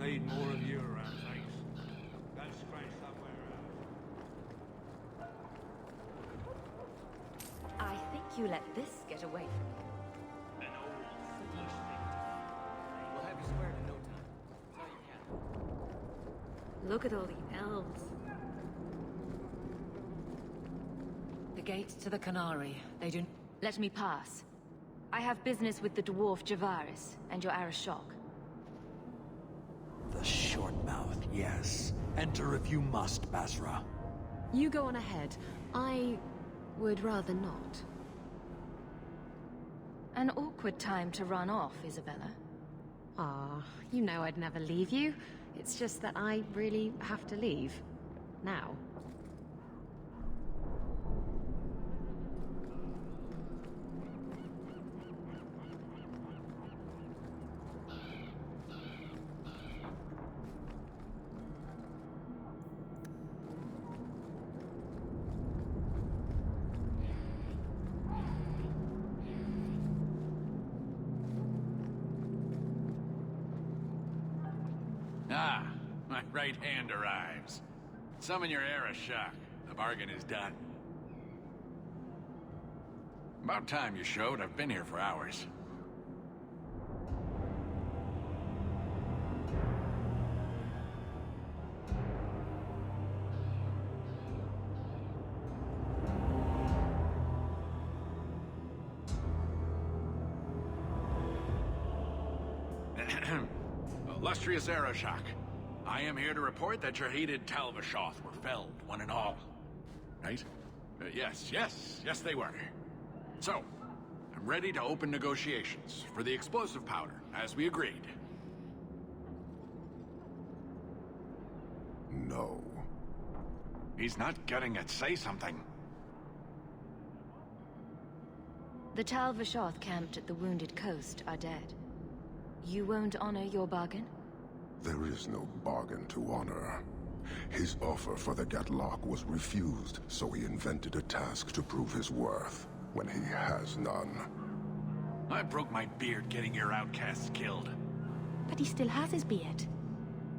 Need more of you around, thanks. Go scratch somewhere else. I think you let this get away from you. An old foolish thing. We'll have you squared in no time. Tell your captain. Look at all the elves. The gates to the Canary, they do... Let me pass. I have business with the dwarf Javaris and your Arashok. The short mouth, yes. Enter if you must, Basra. You go on ahead. I would rather not. An awkward time to run off, Isabella. Ah, you know I'd never leave you. It's just that I really have to leave. Now. Ah, my right hand arrives. Summon your Arashok. The bargain is done. About time you showed. I've been here for hours. Illustrious Arashok, I am here to report that your hated Talvashoth were felled, one and all. Right? Yes, they were. So, I'm ready to open negotiations for the explosive powder, as we agreed. No. He's not getting it. Say something. The Talvashoth camped at the Wounded Coast are dead. You won't honor your bargain? There is no bargain to honor. His offer for the Gatlock was refused, so he invented a task to prove his worth, when he has none. I broke my beard getting your outcasts killed. But he still has his beard.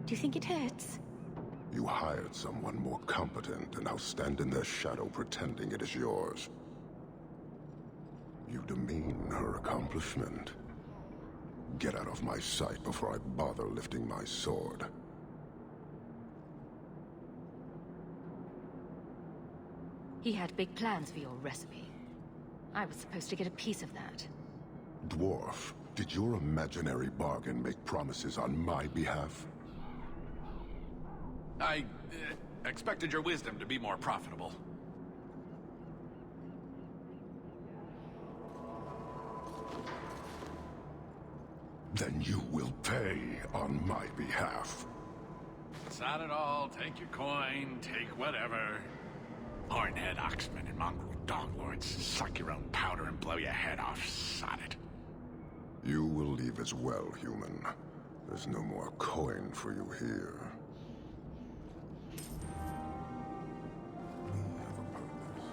Do you think it hurts? You hired someone more competent and now stand in their shadow pretending it is yours. You demean her accomplishment. Get out of my sight before I bother lifting my sword. He had big plans for your recipe. I was supposed to get a piece of that. Dwarf, did your imaginary bargain make promises on my behalf? I expected your wisdom to be more profitable. Then you will pay on my behalf. Sod it all, take your coin, take whatever. Hornhead Oxman and mongrel doglords, suck your own powder and blow your head off, sod it. You will leave as well, human. There's no more coin for you here. We have a purpose.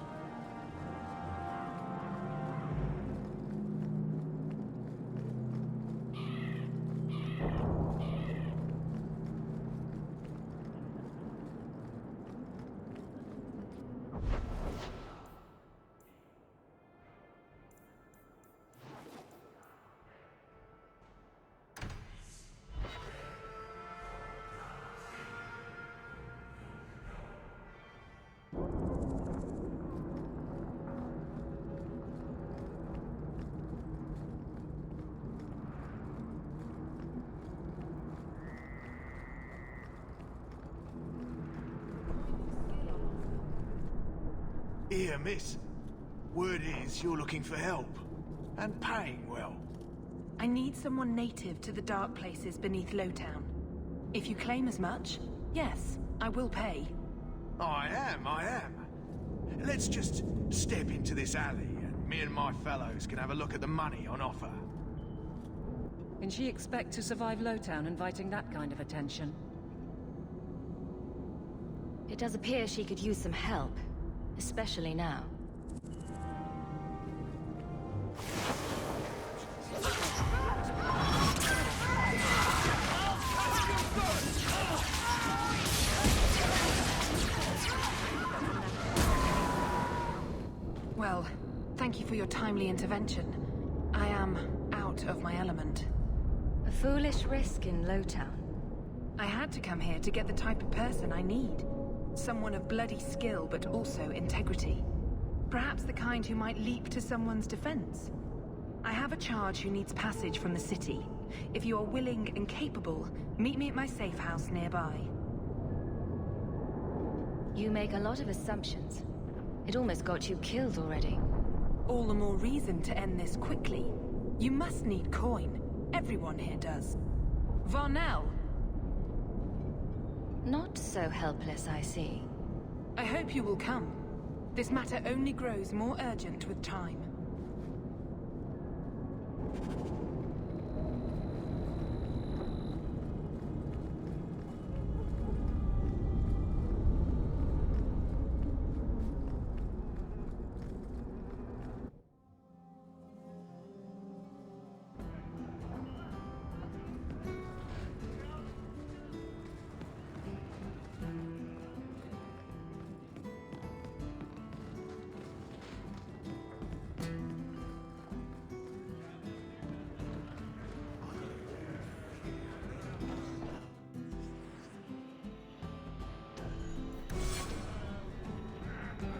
Here, miss. Word is you're looking for help. And paying well. I need someone native to the dark places beneath Lowtown. If you claim as much, yes, I will pay. I am. Let's just step into this alley and me and my fellows can have a look at the money on offer. Can she expect to survive Lowtown inviting that kind of attention? It does appear she could use some help, especially now. for your timely intervention. I am out of my element. A foolish risk in Lowtown. I had to come here to get the type of person I need. Someone of bloody skill, but also integrity. Perhaps the kind who might leap to someone's defense. I have a charge who needs passage from the city. If you are willing and capable, meet me at my safe house nearby. You make a lot of assumptions. It almost got you killed already. All the more reason to end this quickly. You must need coin. Everyone here does. Varnell! Not so helpless, I see. I hope you will come. This matter only grows more urgent with time.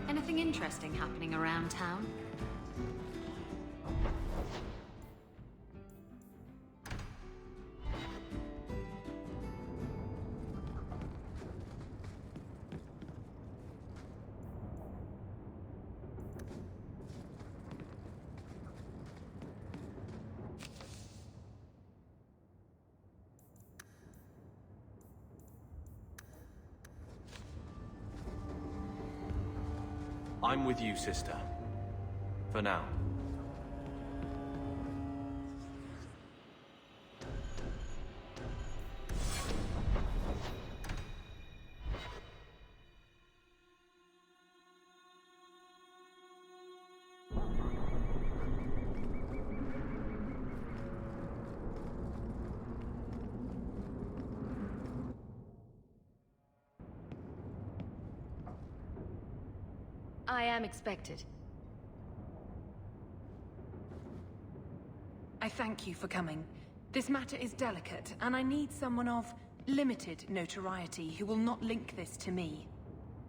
Anything interesting happening around town? I'm with you, sister. For now. I am expected. I thank you for coming. This matter is delicate, and I need someone of limited notoriety who will not link this to me.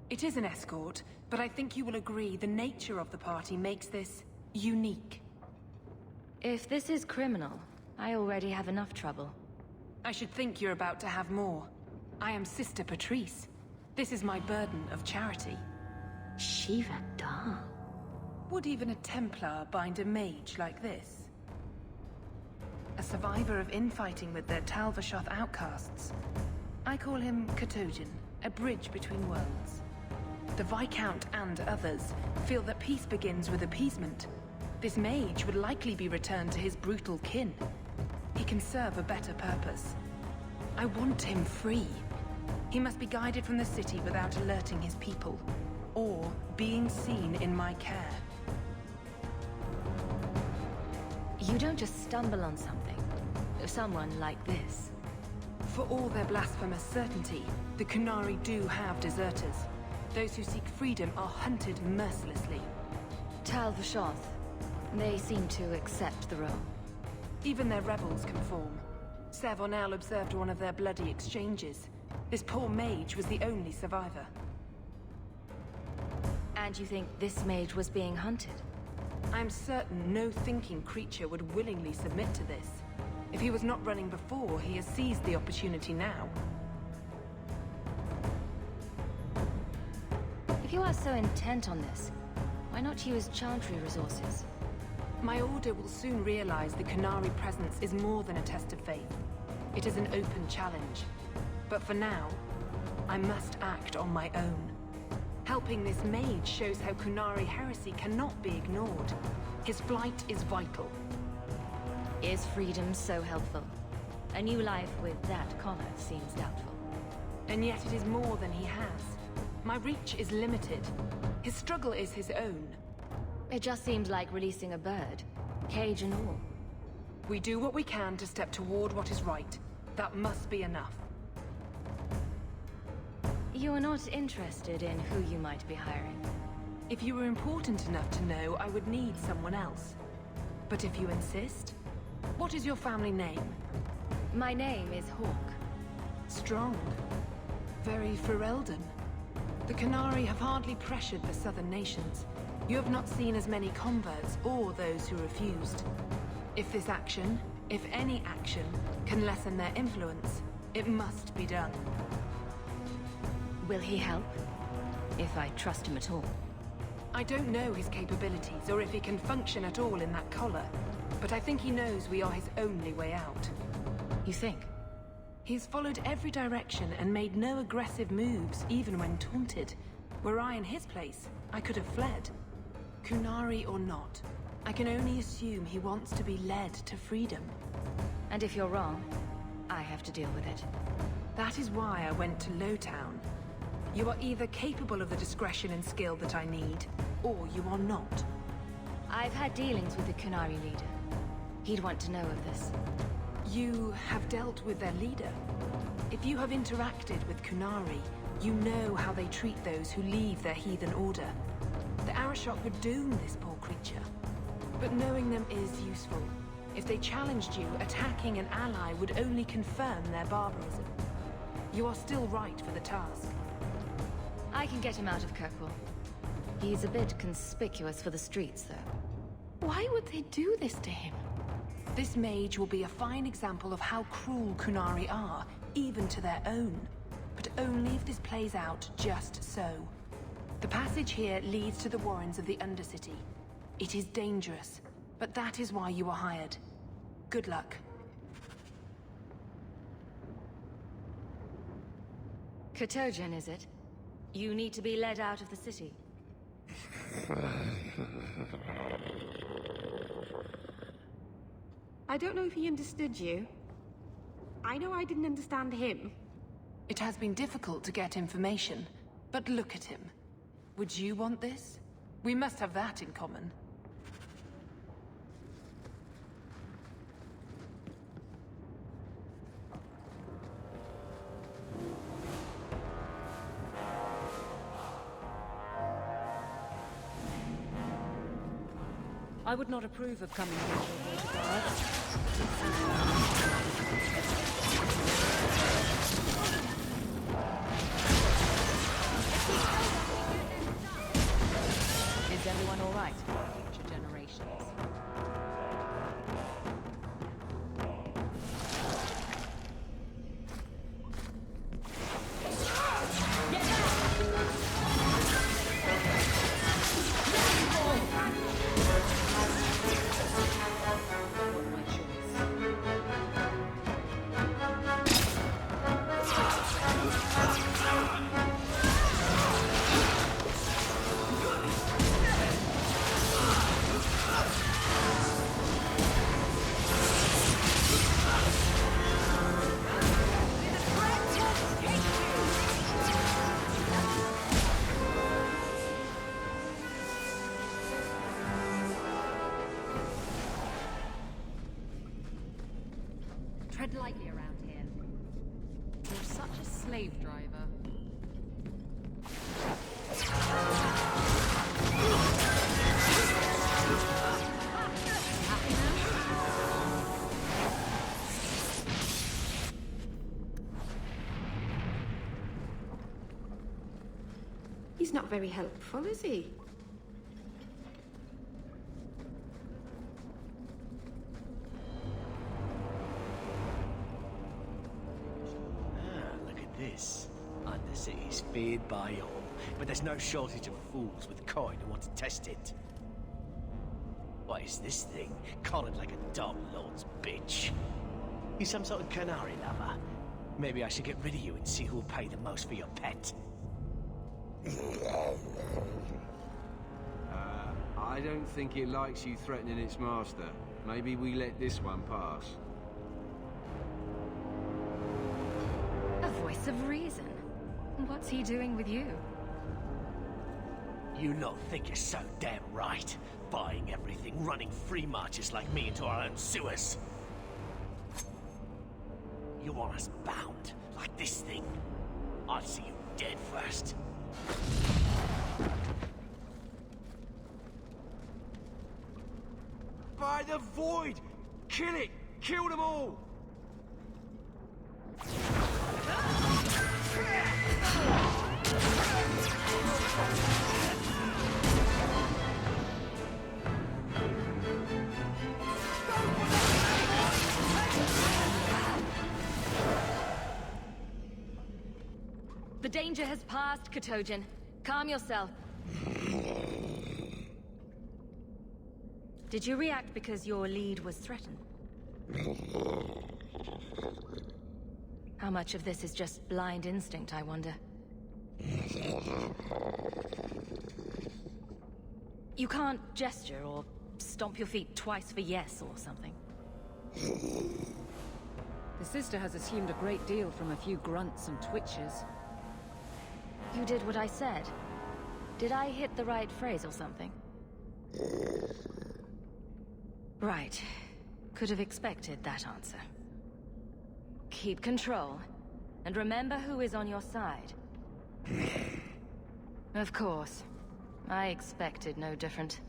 It is an escort, but I think you will agree the nature of the party makes this unique. If this is criminal, I already have enough trouble. I should think you're about to have more. I am Sister Patrice. This is my burden of charity. Shiva Da. Would even a Templar bind a mage like this? A survivor of infighting with their Tal-Vashoth outcasts. I call him Katojan, a bridge between worlds. The Viscount and others feel that peace begins with appeasement. This mage would likely be returned to his brutal kin. He can serve a better purpose. I want him free. He must be guided from the city without alerting his people, or being seen in my care. You don't just stumble on something. Someone like this. For all their blasphemous certainty, the Qunari do have deserters. Those who seek freedom are hunted mercilessly. Tal-Vashoth. They seem to accept the role. Even their rebels conform. Savonel observed one of their bloody exchanges. This poor mage was the only survivor. And you think this mage was being hunted? I'm certain no thinking creature would willingly submit to this. If he was not running before, he has seized the opportunity now. If you are so intent on this, why not use Chantry resources? My order will soon realize the Qunari presence is more than a test of faith. It is an open challenge. But for now, I must act on my own. Helping this mage shows how Qunari heresy cannot be ignored. His flight is vital. Is freedom so helpful? A new life with that collar seems doubtful. And yet it is more than he has. My reach is limited. His struggle is his own. It just seems like releasing a bird, cage and all. We do what we can to step toward what is right. That must be enough. You are not interested in who you might be hiring. If you were important enough to know, I would need someone else. But if you insist, what is your family name? My name is Hawk. Strong. Very Ferelden. The Qunari have hardly pressured the southern nations. You have not seen as many converts or those who refused. If this action, if any action, can lessen their influence, it must be done. Will he help? If I trust him at all. I don't know his capabilities or if he can function at all in that collar, but I think he knows we are his only way out. You think? He's followed every direction and made no aggressive moves, even when taunted. Were I in his place, I could have fled. Qunari or not, I can only assume he wants to be led to freedom. And if you're wrong, I have to deal with it. That is why I went to Lowtown. You are either capable of the discretion and skill that I need, or you are not. I've had dealings with the Qunari leader. He'd want to know of this. You have dealt with their leader. If you have interacted with Qunari, you know how they treat those who leave their heathen order. The Arashok would doom this poor creature. But knowing them is useful. If they challenged you, attacking an ally would only confirm their barbarism. You are still right for the task. I can get him out of Kirkwall. He's a bit conspicuous for the streets, though. Why would they do this to him? This mage will be a fine example of how cruel Qunari are, even to their own. But only if this plays out just so. The passage here leads to the warrens of the Undercity. It is dangerous, but that is why you are hired. Good luck. Katojan, is it? You need to be led out of the city. I don't know if he understood you. I know I didn't understand him. It has been difficult to get information, but look at him. Would you want this? We must have that in common. I would not approve of coming here to avoid the guards. Is everyone all right? Future generations. Tread lightly around here. You're such a slave driver. Happy now? He's not very helpful, is he? Look at this. Undercity's feared by all, but there's no shortage of fools with coin who want to test it. What is this thing? Collared like a dumb lord's bitch. You some sort of Qunari lover? Maybe I should get rid of you and see who'll pay the most for your pet. I don't think it likes you threatening its master. Maybe we let this one pass. A voice of reason. What's he doing with you? You lot think you're so damn right. Buying everything, running free marches like me into our own sewers. You want us bound, like this thing? I'll see you dead first. the Void! Kill it! Kill them all! The danger has passed, Katojan. Calm yourself. Did you react because your lead was threatened? How much of this is just blind instinct, I wonder? You can't gesture or stomp your feet twice for yes or something. The sister has assumed a great deal from a few grunts and twitches. You did what I said. Did I hit the right phrase or something? Right. Could have expected that answer. Keep control, and remember who is on your side. Of course. I expected no different.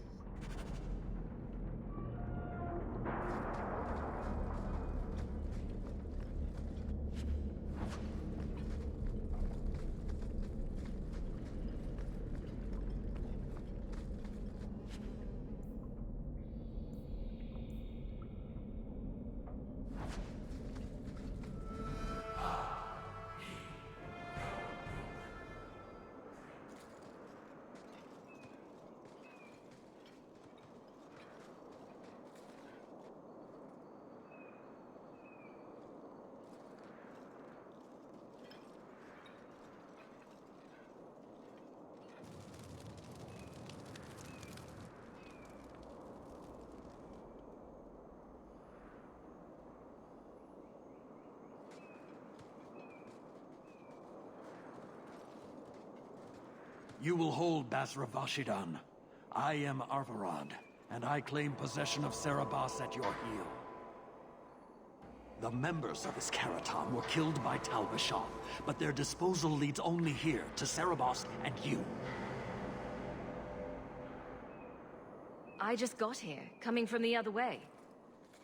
You will hold Basra Vashidan. I am Arvarad, and I claim possession of Serabas at your heel. The members of Iskaratam were killed by Tal Vashoth, but their disposal leads only here, to Serabas and you. I just got here, coming from the other way.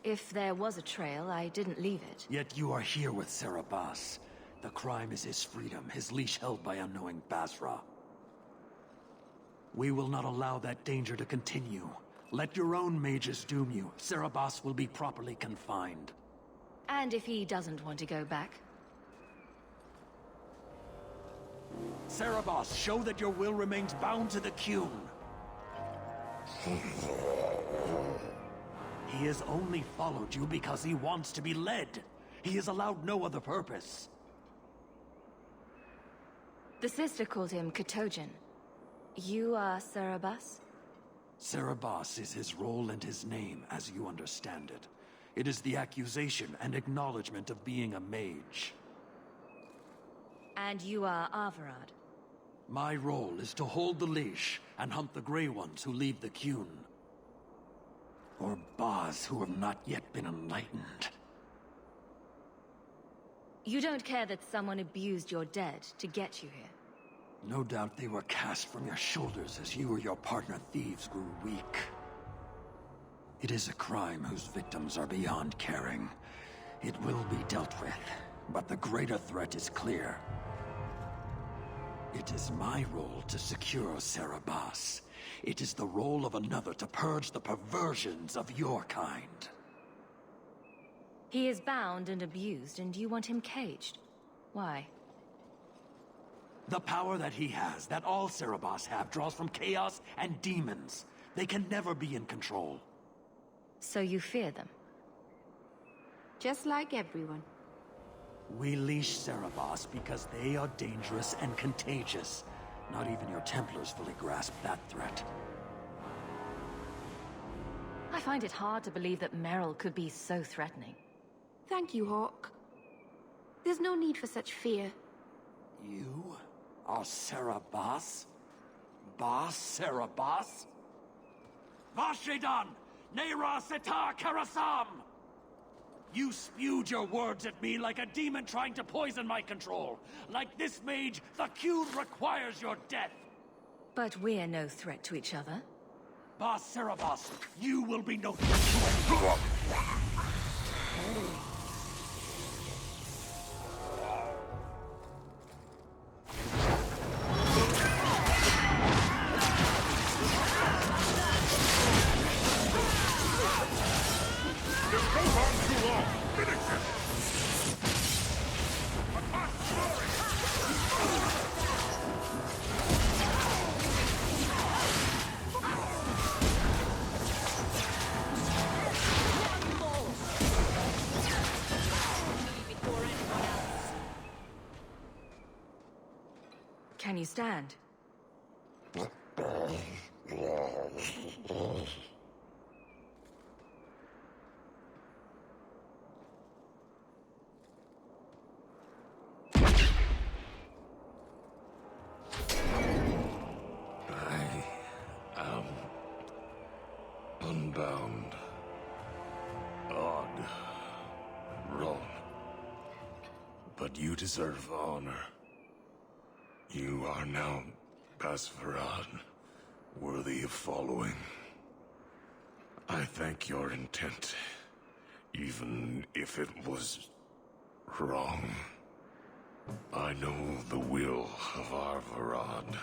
If there was a trail, I didn't leave it. Yet you are here with Serabas. The crime is his freedom, his leash held by unknowing Basra. We will not allow that danger to continue. Let your own mages doom you. Serabas will be properly confined. And if he doesn't want to go back? Serabas, show that your will remains bound to the Qun. He has only followed you because he wants to be led. He has allowed no other purpose. The sister called him Katojan. You are Serabas? Serabas is his role and his name, as you understand it. It is the accusation and acknowledgement of being a mage. And you are Arvarad? My role is to hold the leash and hunt the Grey Ones who leave the Qun. Or Baz who have not yet been enlightened. You don't care that someone abused your dead to get you here? No doubt they were cast from your shoulders as you or your partner thieves grew weak. It is a crime whose victims are beyond caring. It will be dealt with, but the greater threat is clear. It is my role to secure Serabas. It is the role of another to purge the perversions of your kind. He is bound and abused, and you want him caged. Why? The power that he has, that all Serabas have, draws from chaos and demons. They can never be in control. So you fear them? Just like everyone. We leash Serabas because they are dangerous and contagious. Not even your Templars fully grasp that threat. I find it hard to believe that Merrill could be so threatening. Thank you, Hawk. There's no need for such fear. You are Serabas? Bas Serabas? Vashidan! Neira Setar Karasam! You spewed your words at me like a demon trying to poison my control. Like this mage, the Qun requires your death. But we're no threat to each other. Bas Cerebus, you will be no threat to anyone. This goes on too long. Finish him. Can you stand? I am unbound. Odd. Wrong. But you deserve honor. You are now Basfarad, worthy of following. I thank your intent, even if it was wrong. I know the will of Arvarad.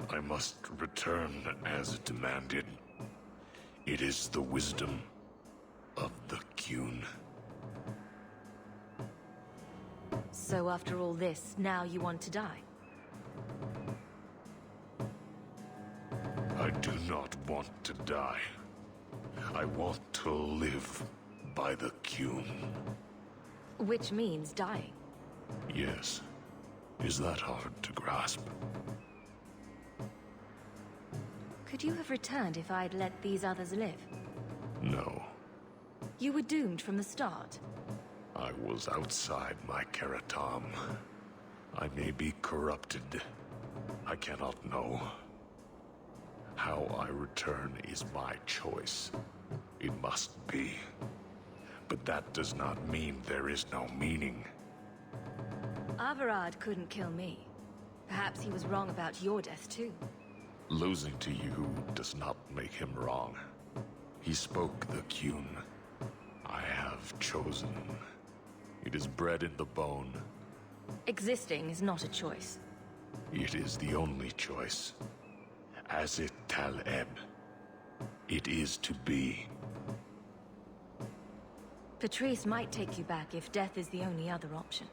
I must return as demanded. It is the wisdom of the Qun. So after all this, now you want to die? I do not want to die. I want to live by the Qun. Which means dying. Yes. Is that hard to grasp? Could you have returned if I'd let these others live? No. You were doomed from the start. I was outside my Keratam. I may be corrupted. I cannot know. How I return is my choice. It must be. But that does not mean there is no meaning. Arvarad couldn't kill me. Perhaps he was wrong about your death too. Losing to you does not make him wrong. He spoke the Qun. I have chosen. It is bred in the bone. Existing is not a choice. It is the only choice. As it Taleb. It is to be. Patrice might take you back if death is the only other option.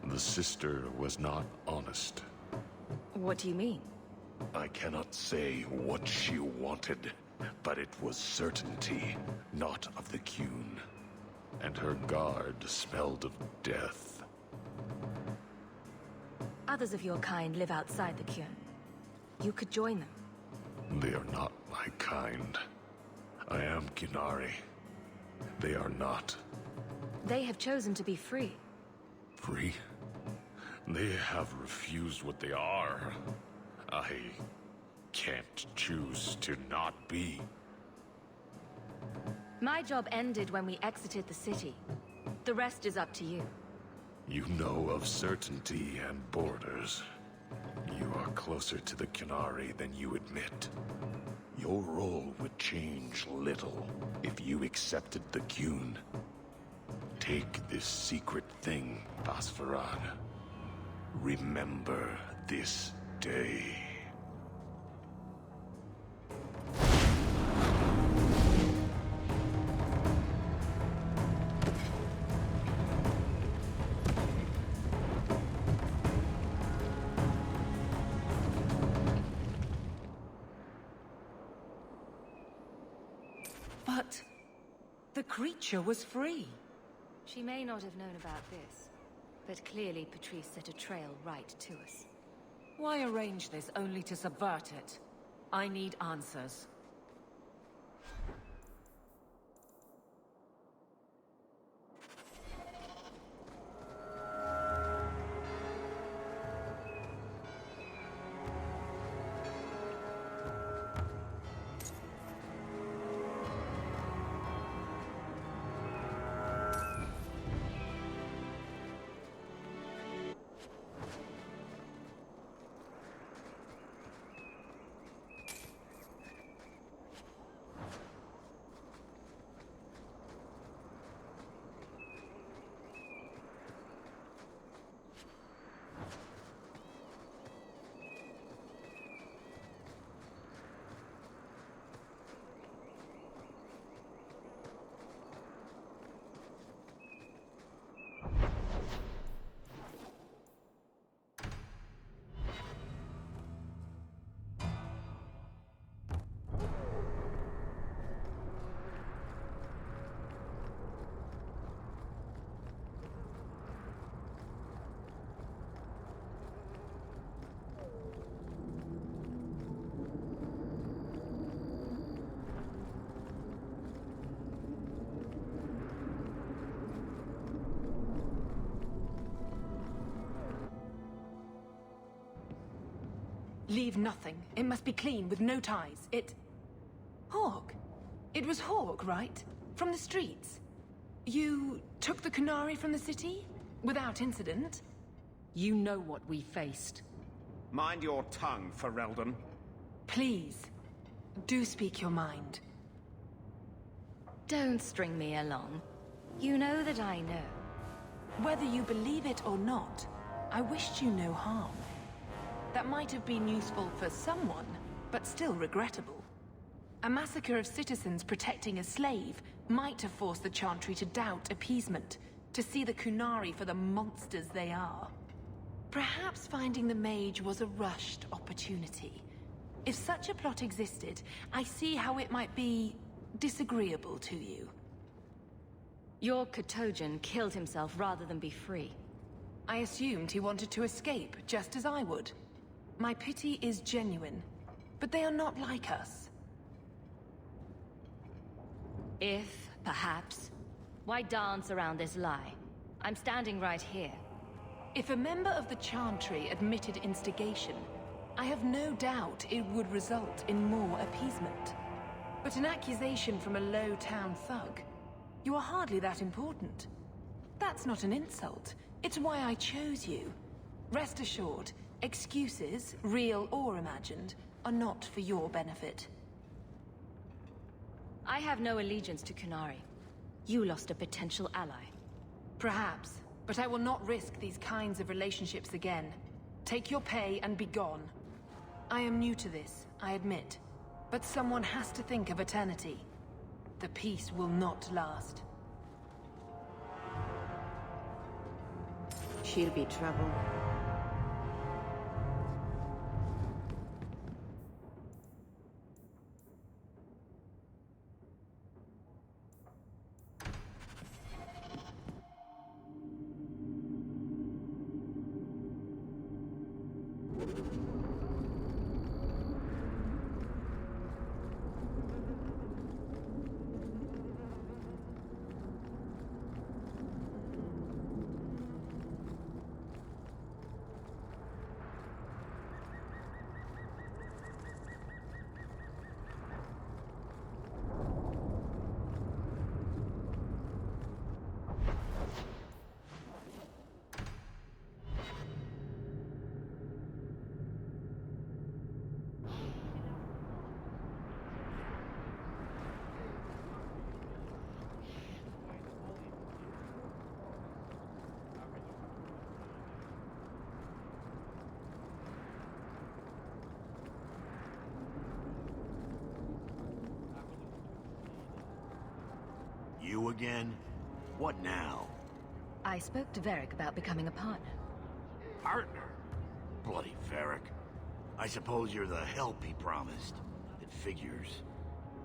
The sister was not honest. What do you mean? I cannot say what she wanted, but it was certainty, not of the Qun. And her guard smelled of death. Others of your kind live outside the Qun. You could join them. They are not my kind. I am Qunari. They are not. They have chosen to be free. Free? They have refused what they are. I can't choose to not be. My job ended when we exited the city. The rest is up to you. You know of certainty and borders. You are closer to the Qunari than you admit. Your role would change little if you accepted the Qun. Take this secret thing, Basfarad. Remember this day. But the creature was free. She may not have known about this, but clearly Patrice set a trail right to us. Why arrange this only to subvert it? I need answers. Leave nothing. It must be clean, with no ties. Hawk. It was Hawk, right? From the streets. You took the Kunari from the city? Without incident? You know what we faced. Mind your tongue, Ferelden. Please, do speak your mind. Don't string me along. You know that I know. Whether you believe it or not, I wished you no harm. That might have been useful for someone, but still regrettable. A massacre of citizens protecting a slave might have forced the Chantry to doubt appeasement, to see the Kunari for the monsters they are. Perhaps finding the mage was a rushed opportunity. If such a plot existed, I see how it might be disagreeable to you. Your Katojan killed himself rather than be free. I assumed he wanted to escape, just as I would. My pity is genuine, but they are not like us. If, perhaps, why dance around this lie? I'm standing right here. If a member of the Chantry admitted instigation, I have no doubt it would result in more appeasement. But an accusation from a low-town thug? You are hardly that important. That's not an insult. It's why I chose you. Rest assured, excuses, real or imagined, are not for your benefit. I have no allegiance to Kunari. You lost a potential ally. Perhaps, but I will not risk these kinds of relationships again. Take your pay and be gone. I am new to this, I admit. But someone has to think of eternity. The peace will not last. She'll be trouble. You again? What now? I spoke to Varric about becoming a partner. Partner? Bloody Varric. I suppose you're the help he promised. It figures.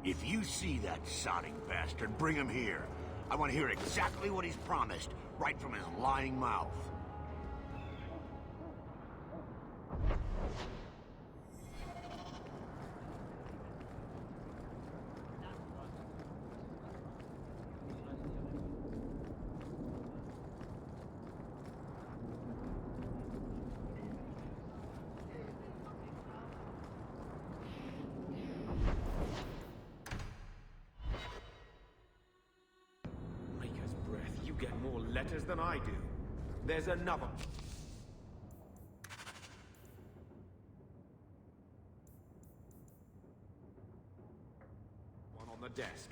If you see that sodding bastard, bring him here. I want to hear exactly what he's promised, right from his lying mouth. You get more letters than I do. There's another. One on the desk.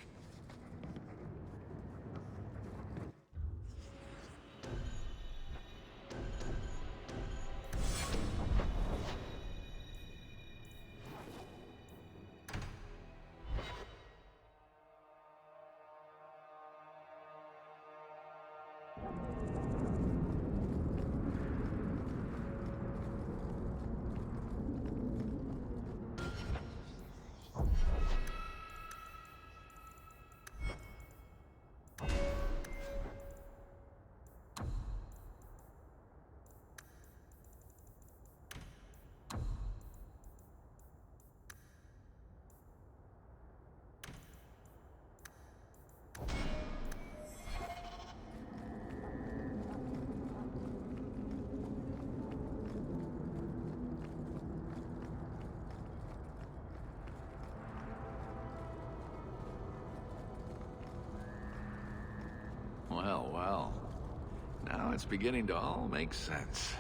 it's beginning to all make sense.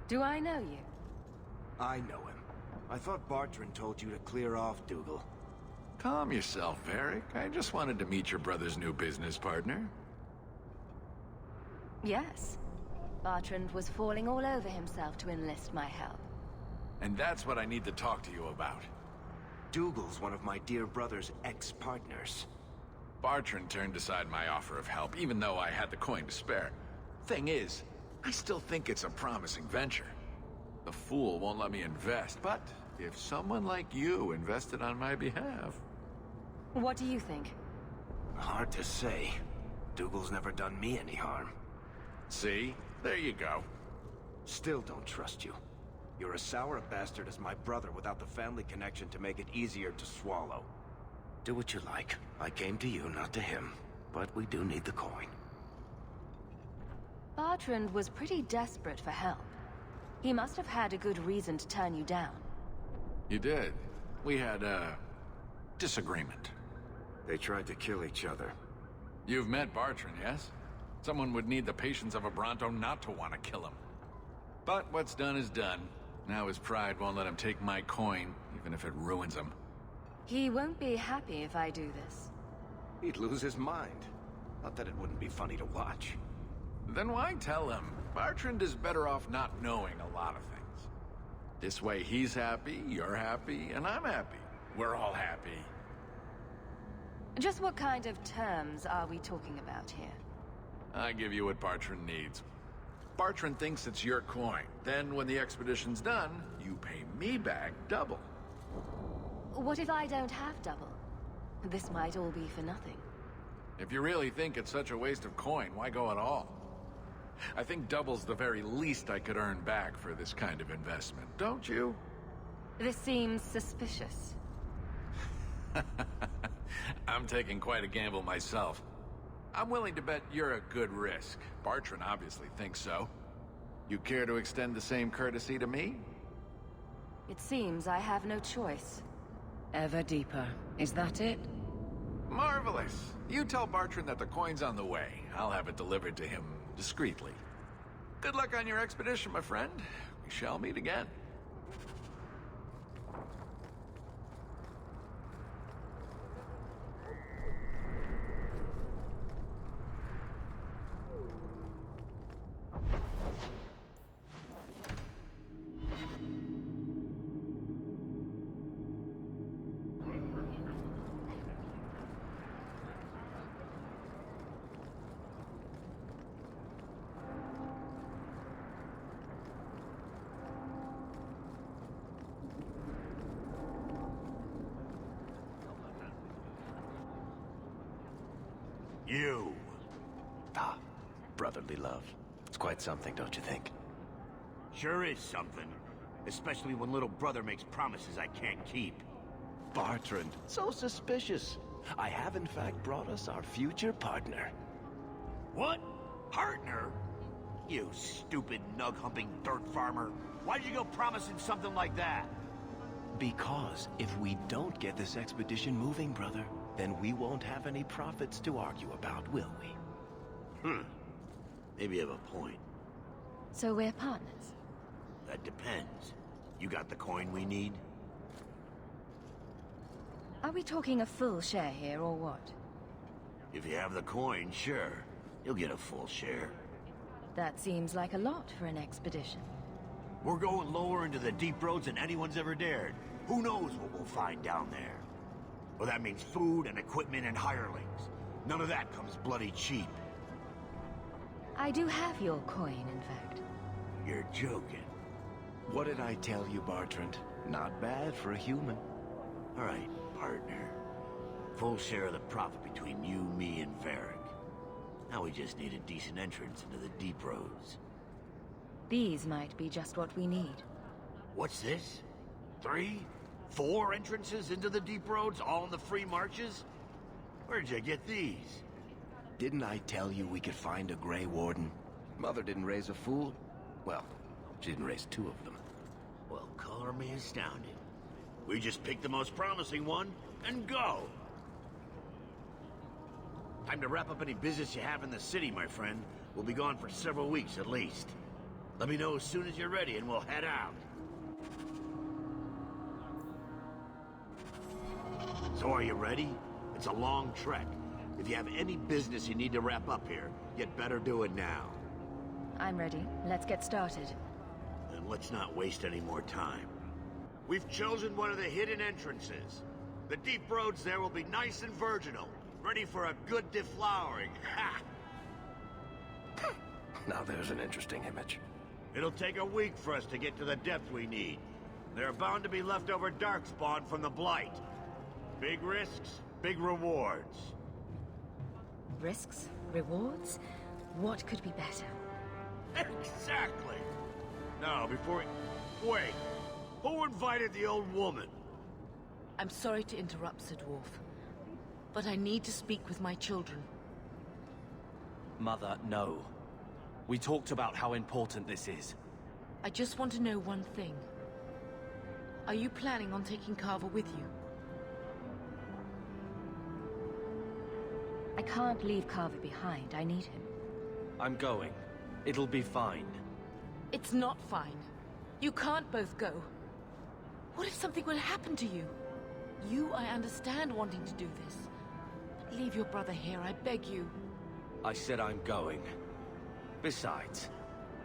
Do I know you? I know him. I thought Bartrand told you to clear off, Dougal. Calm yourself, Varric. I just wanted to meet your brother's new business partner. Yes. Bartrand was falling all over himself to enlist my help. And that's what I need to talk to you about. Dougal's one of my dear brother's ex-partners. Bartrand turned aside my offer of help, even though I had the coin to spare. Thing is, I still think it's a promising venture. The fool won't let me invest, but if someone like you invested on my behalf... What do you think? Hard to say. Dougal's never done me any harm. See? There you go. Still don't trust you. You're as sour a bastard as my brother without the family connection to make it easier to swallow. Do what you like. I came to you, not to him. But we do need the coin. Bartrand was pretty desperate for help. He must have had a good reason to turn you down. You did. We had a disagreement. They tried to kill each other. You've met Bartrand, yes? Someone would need the patience of a Bronto not to want to kill him. But what's done is done. Now his pride won't let him take my coin, even if it ruins him. He won't be happy if I do this. He'd lose his mind. Not that it wouldn't be funny to watch. Then why tell him? Bartrand is better off not knowing a lot of things. This way he's happy, you're happy, and I'm happy. We're all happy. Just what kind of terms are we talking about here? I give you what Bartrand needs. Bartrand thinks it's your coin. Then when the expedition's done, you pay me back double. What if I don't have double? This might all be for nothing. If you really think it's such a waste of coin, why go at all? I think double's the very least I could earn back for this kind of investment, don't you? This seems suspicious. I'm taking quite a gamble myself. I'm willing to bet you're a good risk. Bartrand obviously thinks so. You care to extend the same courtesy to me? It seems I have no choice. Ever deeper. Is that it? Marvelous. You tell Bartrand that the coin's on the way. I'll have it delivered to him discreetly. Good luck on your expedition, my friend. We shall meet again. You. Ah, brotherly love. It's quite something, don't you think? Sure is something. Especially when little brother makes promises I can't keep. Bartrand, so suspicious. I have in fact brought us our future partner. What? Partner? You stupid nug-humping dirt farmer. Why'd you go promising something like that? Because if we don't get this expedition moving, brother, then we won't have any profits to argue about, will we? Maybe you have a point. So we're partners? That depends. You got the coin we need? Are we talking a full share here, or what? If you have the coin, sure. You'll get a full share. That seems like a lot for an expedition. We're going lower into the deep roads than anyone's ever dared. Who knows what we'll find down there? Well, that means food and equipment and hirelings. None of that comes bloody cheap. I do have your coin, in fact. You're joking. What did I tell you, Bartrand? Not bad for a human. All right, partner. Full share of the profit between you, me, and Varric. Now we just need a decent entrance into the deep roads. These might be just what we need. What's this? 3? 4 entrances into the deep roads, all in the free marches? Where'd you get these? Didn't I tell you we could find a Grey Warden? Mother didn't raise a fool. Well, she didn't raise 2 of them. Well, color me astounded. We just pick the most promising one and go. Time to wrap up any business you have in the city, my friend. We'll be gone for several weeks at least. Let me know as soon as you're ready and we'll head out. So are you ready? It's a long trek. If you have any business you need to wrap up here, you'd better do it now. I'm ready. Let's get started. Then let's not waste any more time. We've chosen one of the hidden entrances. The deep roads there will be nice and virginal, ready for a good deflowering. Ha! Now there's an interesting image. It'll take a week for us to get to the depth we need. There are bound to be leftover darkspawn from the Blight. Big risks, big rewards. Risks? Rewards? What could be better? Exactly! Now, before we... Wait! Who invited the old woman? I'm sorry to interrupt, Sir Dwarf, but I need to speak with my children. Mother, no. We talked about how important this is. I just want to know one thing. Are you planning on taking Carver with you? I can't leave Carver behind. I need him. I'm going. It'll be fine. It's not fine. You can't both go. What if something will happen to you? You, I understand wanting to do this. But leave your brother here, I beg you. I said I'm going. Besides,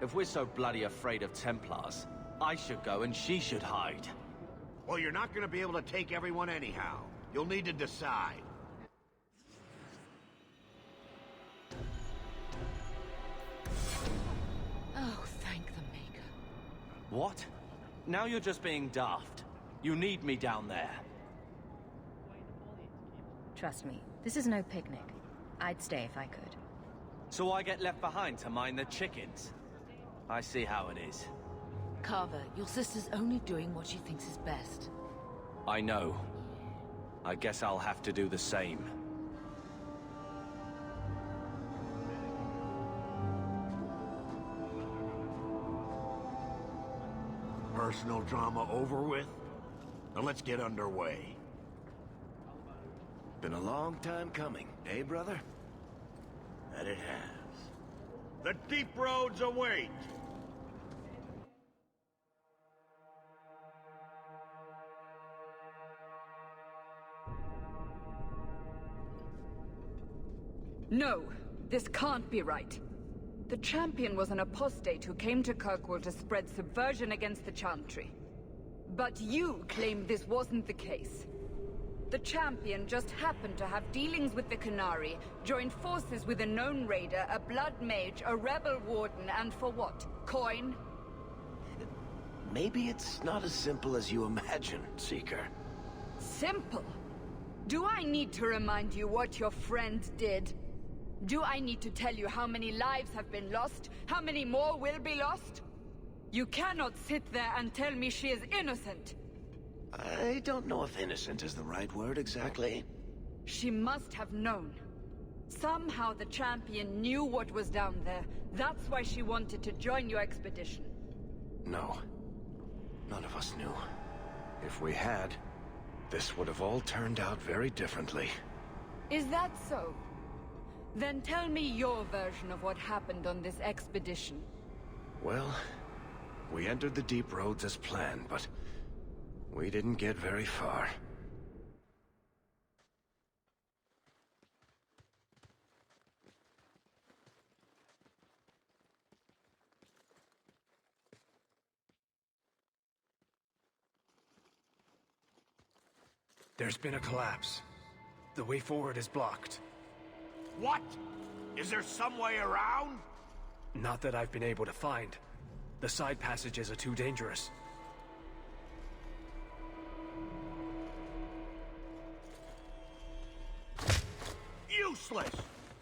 if we're so bloody afraid of Templars, I should go and she should hide. Well, you're not gonna be able to take everyone anyhow. You'll need to decide. Oh, thank the Maker. What? Now you're just being daft. You need me down there. Trust me, this is no picnic. I'd stay if I could. So I get left behind to mind the chickens? I see how it is. Carver, your sister's only doing what she thinks is best. I know. I guess I'll have to do the same. Personal drama over with? Now let's get underway. Been a long time coming, eh, brother? That it has. The deep roads await! No, this can't be right. The champion was an apostate who came to Kirkwall to spread subversion against the Chantry. But you claim this wasn't the case. The champion just happened to have dealings with the Canary, joined forces with a known raider, a blood mage, a rebel warden, and for what? Coin? Maybe it's not as simple as you imagine, Seeker. Simple? Do I need to remind you what your friend did? Do I need to tell you how many lives have been lost? How many more will be lost? You cannot sit there and tell me she is innocent. I don't know if innocent is the right word exactly. She must have known. Somehow the champion knew what was down there. That's why she wanted to join your expedition. No. None of us knew. If we had, this would have all turned out very differently. Is that so? Then tell me your version of what happened on this expedition. Well, we entered the deep roads as planned, but we didn't get very far. There's been a collapse. The way forward is blocked. What? Is there some way around? Not that I've been able to find. The side passages are too dangerous. Useless!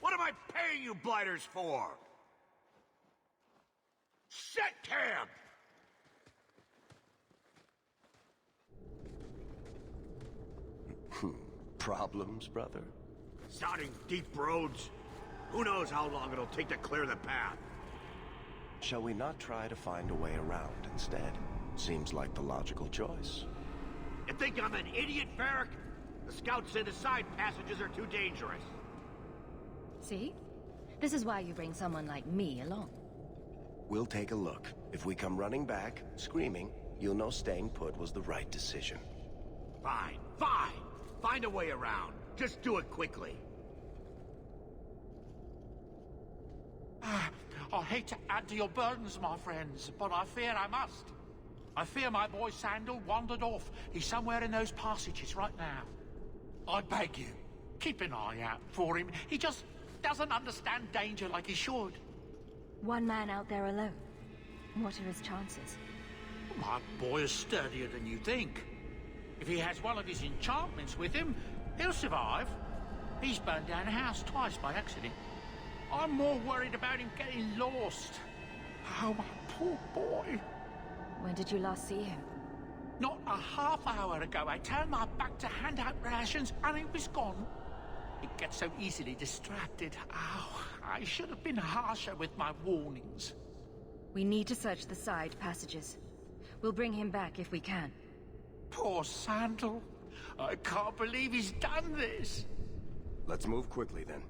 What am I paying you blighters for? Set camp! Problems, brother? Sodding deep roads. Who knows how long it'll take to clear the path? Shall we not try to find a way around instead? Seems like the logical choice. You think I'm an idiot, Varric? The scouts say the side passages are too dangerous. See? This is why you bring someone like me along. We'll take a look. If we come running back, screaming, you'll know staying put was the right decision. Fine, fine! Find a way around. Just do it quickly. I hate to add to your burdens, my friends, but I fear I must. I fear my boy Sandal wandered off. He's somewhere in those passages right now. I beg you, keep an eye out for him. He just doesn't understand danger like he should. One man out there alone. What are his chances? My boy is sturdier than you think. If he has one of his enchantments with him, he'll survive. He's burned down a house twice by accident. I'm more worried about him getting lost. Oh, my poor boy. When did you last see him? Not a half hour ago. I turned my back to hand out rations and he was gone. He gets so easily distracted. Oh, I should have been harsher with my warnings. We need to search the side passages. We'll bring him back if we can. Poor Sandal. I can't believe he's done this. Let's move quickly then.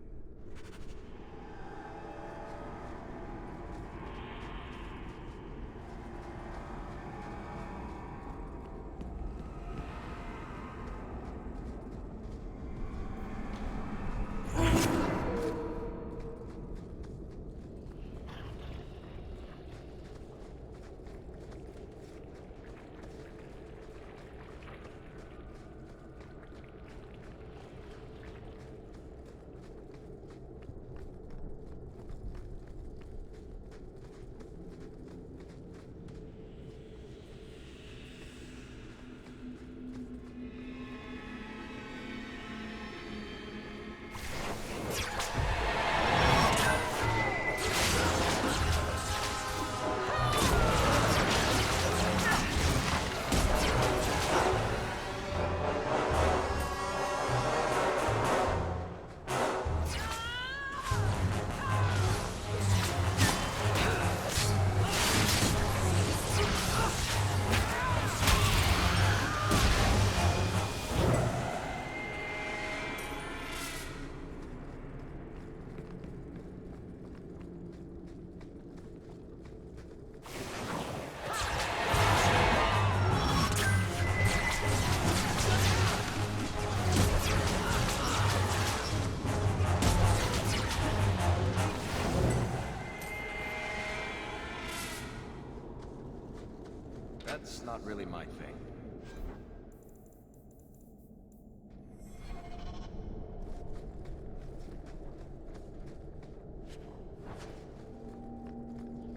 That's not really my thing.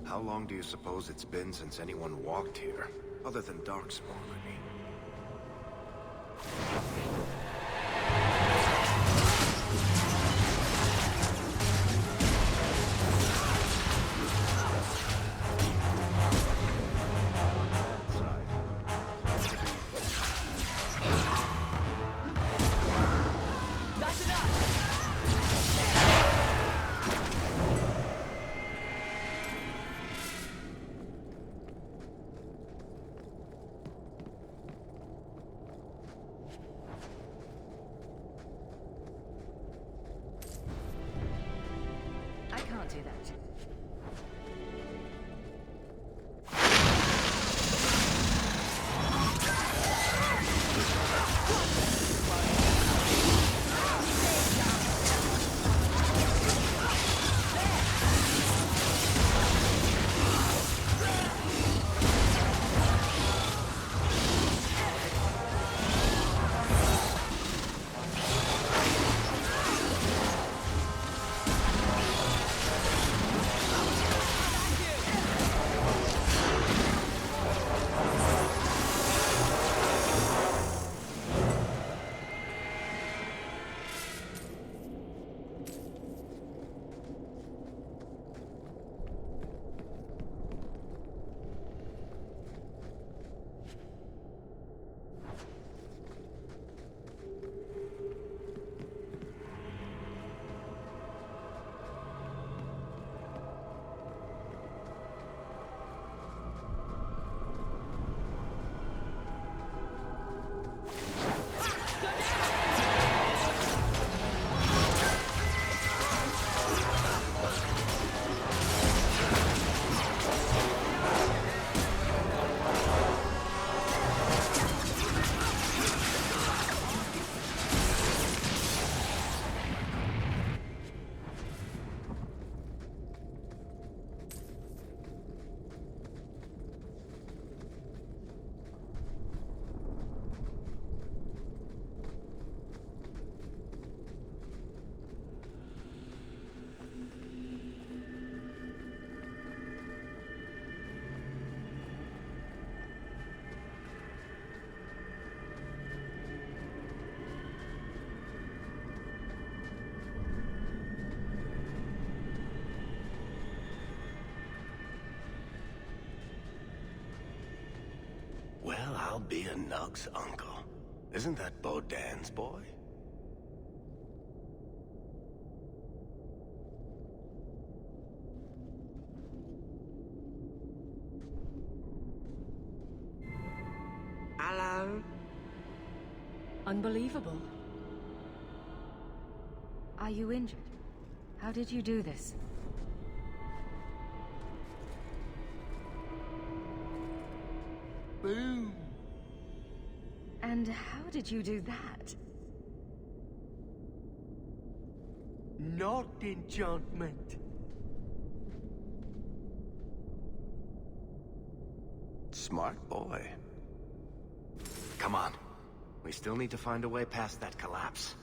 How long do you suppose it's been since anyone walked here? Other than Darkspawn, I mean. Do that. be a Nug's uncle. Isn't that Bodan's boy? Hello? Unbelievable. Are you injured? How did you do this? Boom. And how did you do that? Not enchantment. Smart boy. Come on. We still need to find a way past that collapse.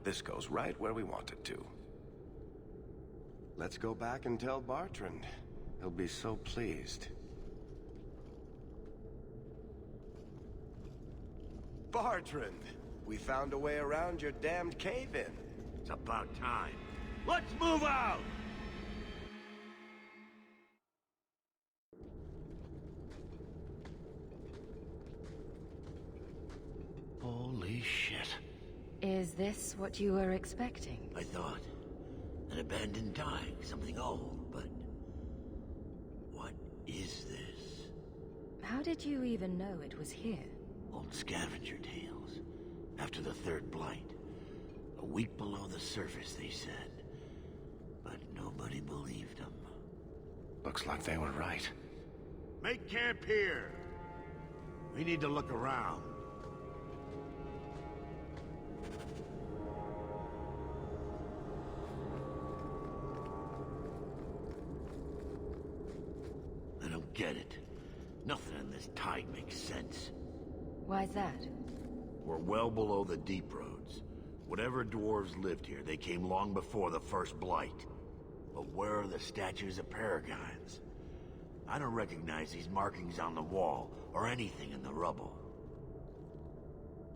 This goes right where we want it to. Let's go back and tell Bartrand. He'll be so pleased. Bartrand! We found a way around your damned cave-in. It's about time. Let's move out! Holy shit. Is this what you were expecting? I thought. An abandoned dike, something old, but... what is this? How did you even know it was here? Old scavenger tales. After the third blight. A week below the surface, they said. But nobody believed them. Looks like they were right. Make camp here! We need to look around. I don't get it. Nothing in this tide makes sense. Why's that? We're well below the deep roads. Whatever dwarves lived here, they came long before the first blight. But where are the statues of paragons? I don't recognize these markings on the wall, or anything in the rubble.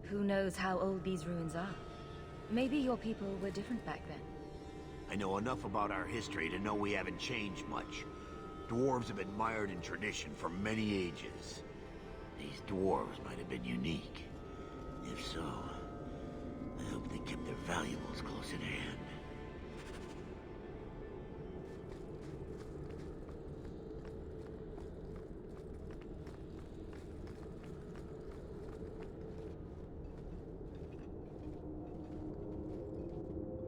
Who knows how old these ruins are? Maybe your people were different back then. I know enough about our history to know we haven't changed much. Dwarves have been mired in tradition for many ages. These dwarves might have been unique. If so, I hope they kept their valuables close at hand.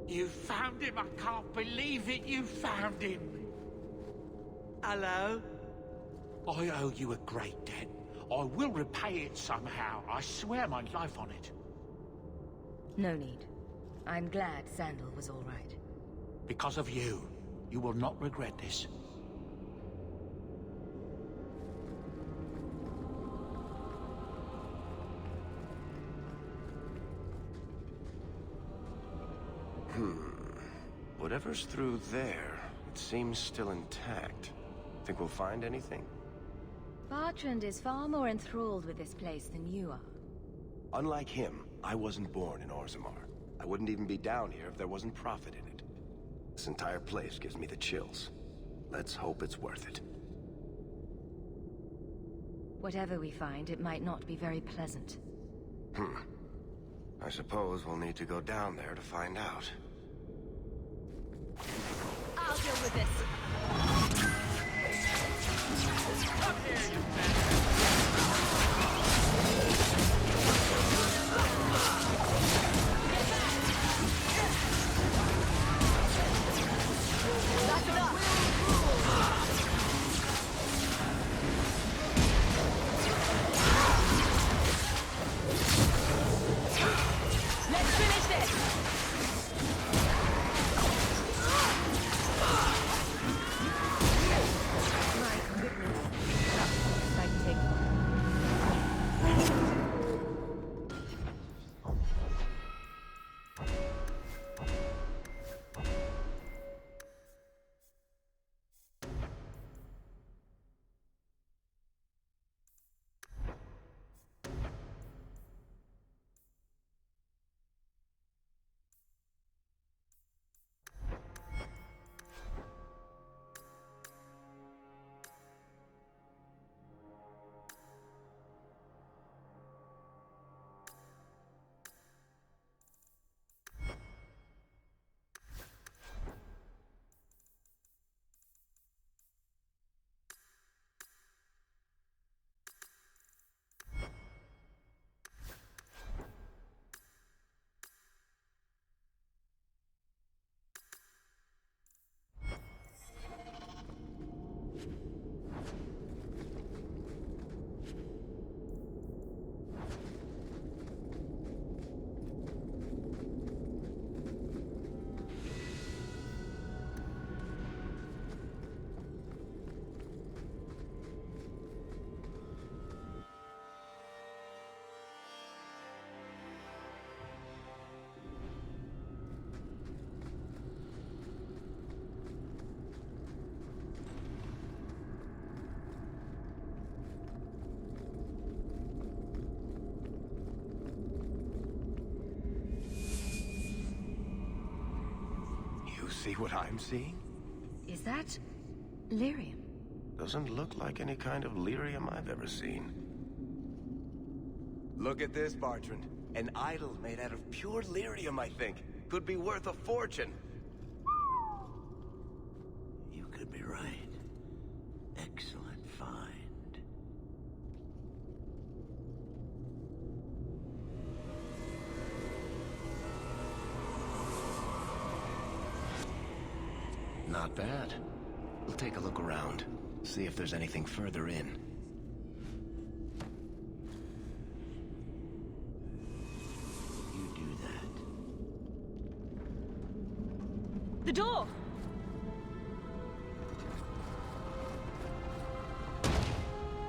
You found him! I can't believe it! You found him! Hello? I owe you a great debt. I will repay it somehow. I swear my life on it. No need. I'm glad Sandal was all right. Because of you. You will not regret this. Whatever's through there, it seems still intact. Think we'll find anything? Bartrand is far more enthralled with this place than you are. Unlike him, I wasn't born in Orzammar. I wouldn't even be down here if there wasn't profit in it. This entire place gives me the chills. Let's hope it's worth it. Whatever we find, it might not be very pleasant. I suppose we'll need to go down there to find out. I'll deal with this. Come here, you bastard! That's enough! Let's finish this! My goodness. That was exciting. See what I'm seeing? Is that lyrium? Doesn't look like any kind of lyrium I've ever seen. Look at this, Bartrand. An idol made out of pure lyrium, I think. Could be worth a fortune. You could be right. Excellent find. Not bad. We'll take a look around. See if there's anything further in. You do that. The door!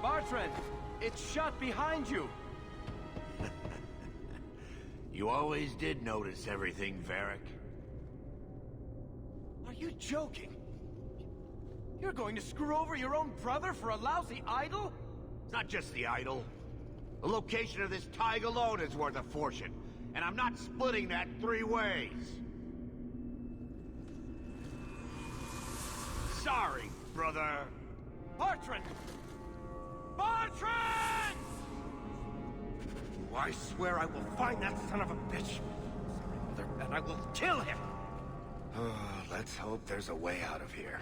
Bartrand! It's shut behind you! You always did notice everything, Varric. Are you joking? You're going to screw over your own brother for a lousy idol? It's not just the idol. The location of this tag alone is worth a fortune, and I'm not splitting that 3 ways. Sorry, brother. Bartrand! Bartrand! I swear I will find that son of a bitch, and I will kill him! Let's hope there's a way out of here.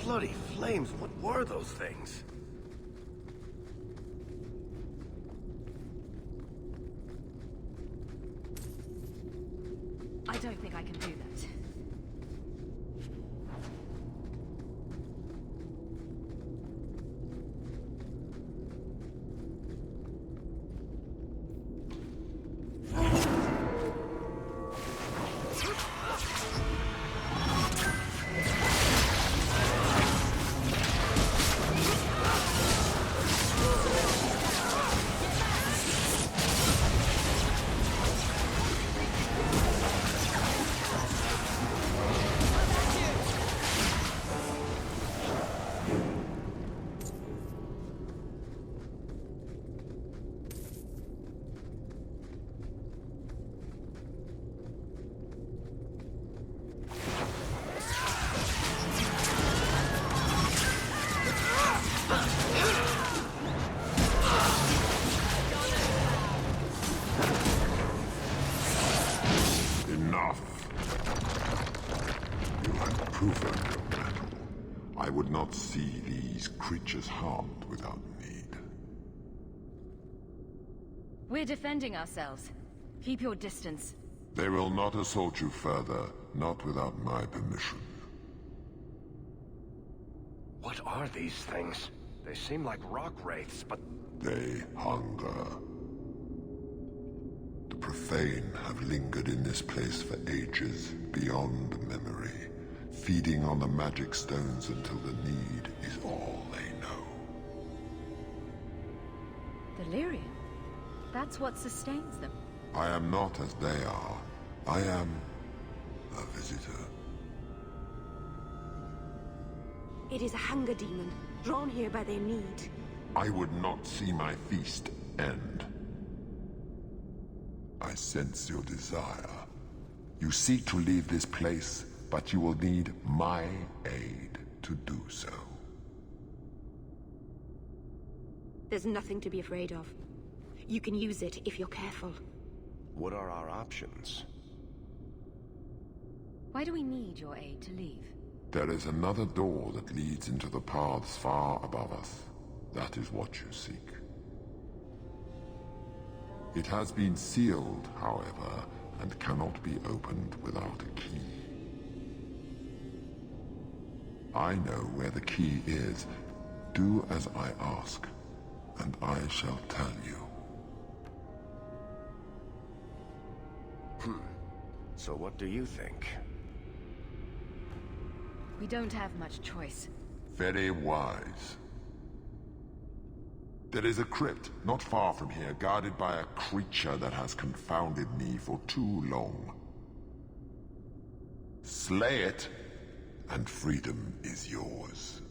Bloody flames, what were those things? I don't think I can do that. you had proven your mettle, I would not see these creatures harmed without need. We're defending ourselves. Keep your distance. They will not assault you further, not without my permission. What are these things? They seem like rock wraiths, but... They hunger. The profane have lingered in this place for ages, beyond memory, feeding on the magic stones until the need is all they know. Delirium? That's what sustains them. I am not as they are. I am a visitor. It is a hunger demon, drawn here by their need. I would not see my feast end. I sense your desire. You seek to leave this place, but you will need my aid to do so. There's nothing to be afraid of. You can use it if you're careful. What are our options? Why do we need your aid to leave? There is another door that leads into the paths far above us. That is what you seek. It has been sealed, however, and cannot be opened without a key. I know where the key is. Do as I ask, and I shall tell you. So what do you think? We don't have much choice. Very wise. There is a crypt not far from here, guarded by a creature that has confounded me for too long. Slay it, and freedom is yours.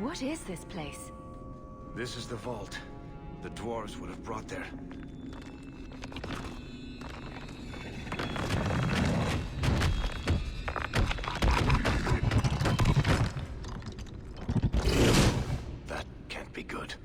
What is this place? This is the vault. The dwarves would have brought there. That can't be good.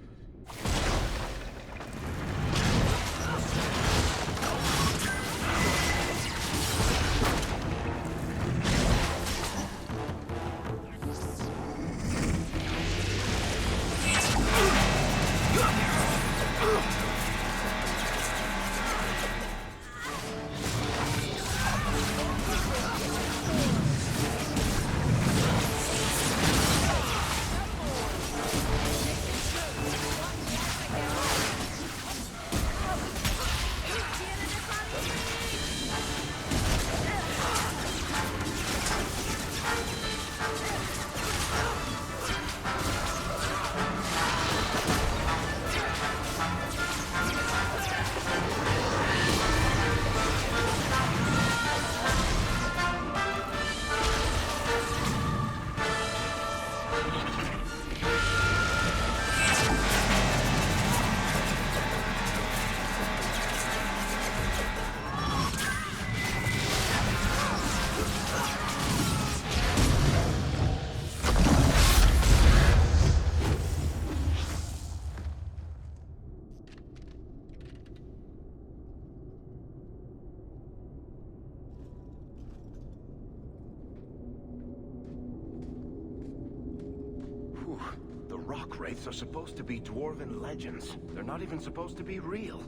The rock wraiths are supposed to be dwarven legends. They're not even supposed to be real.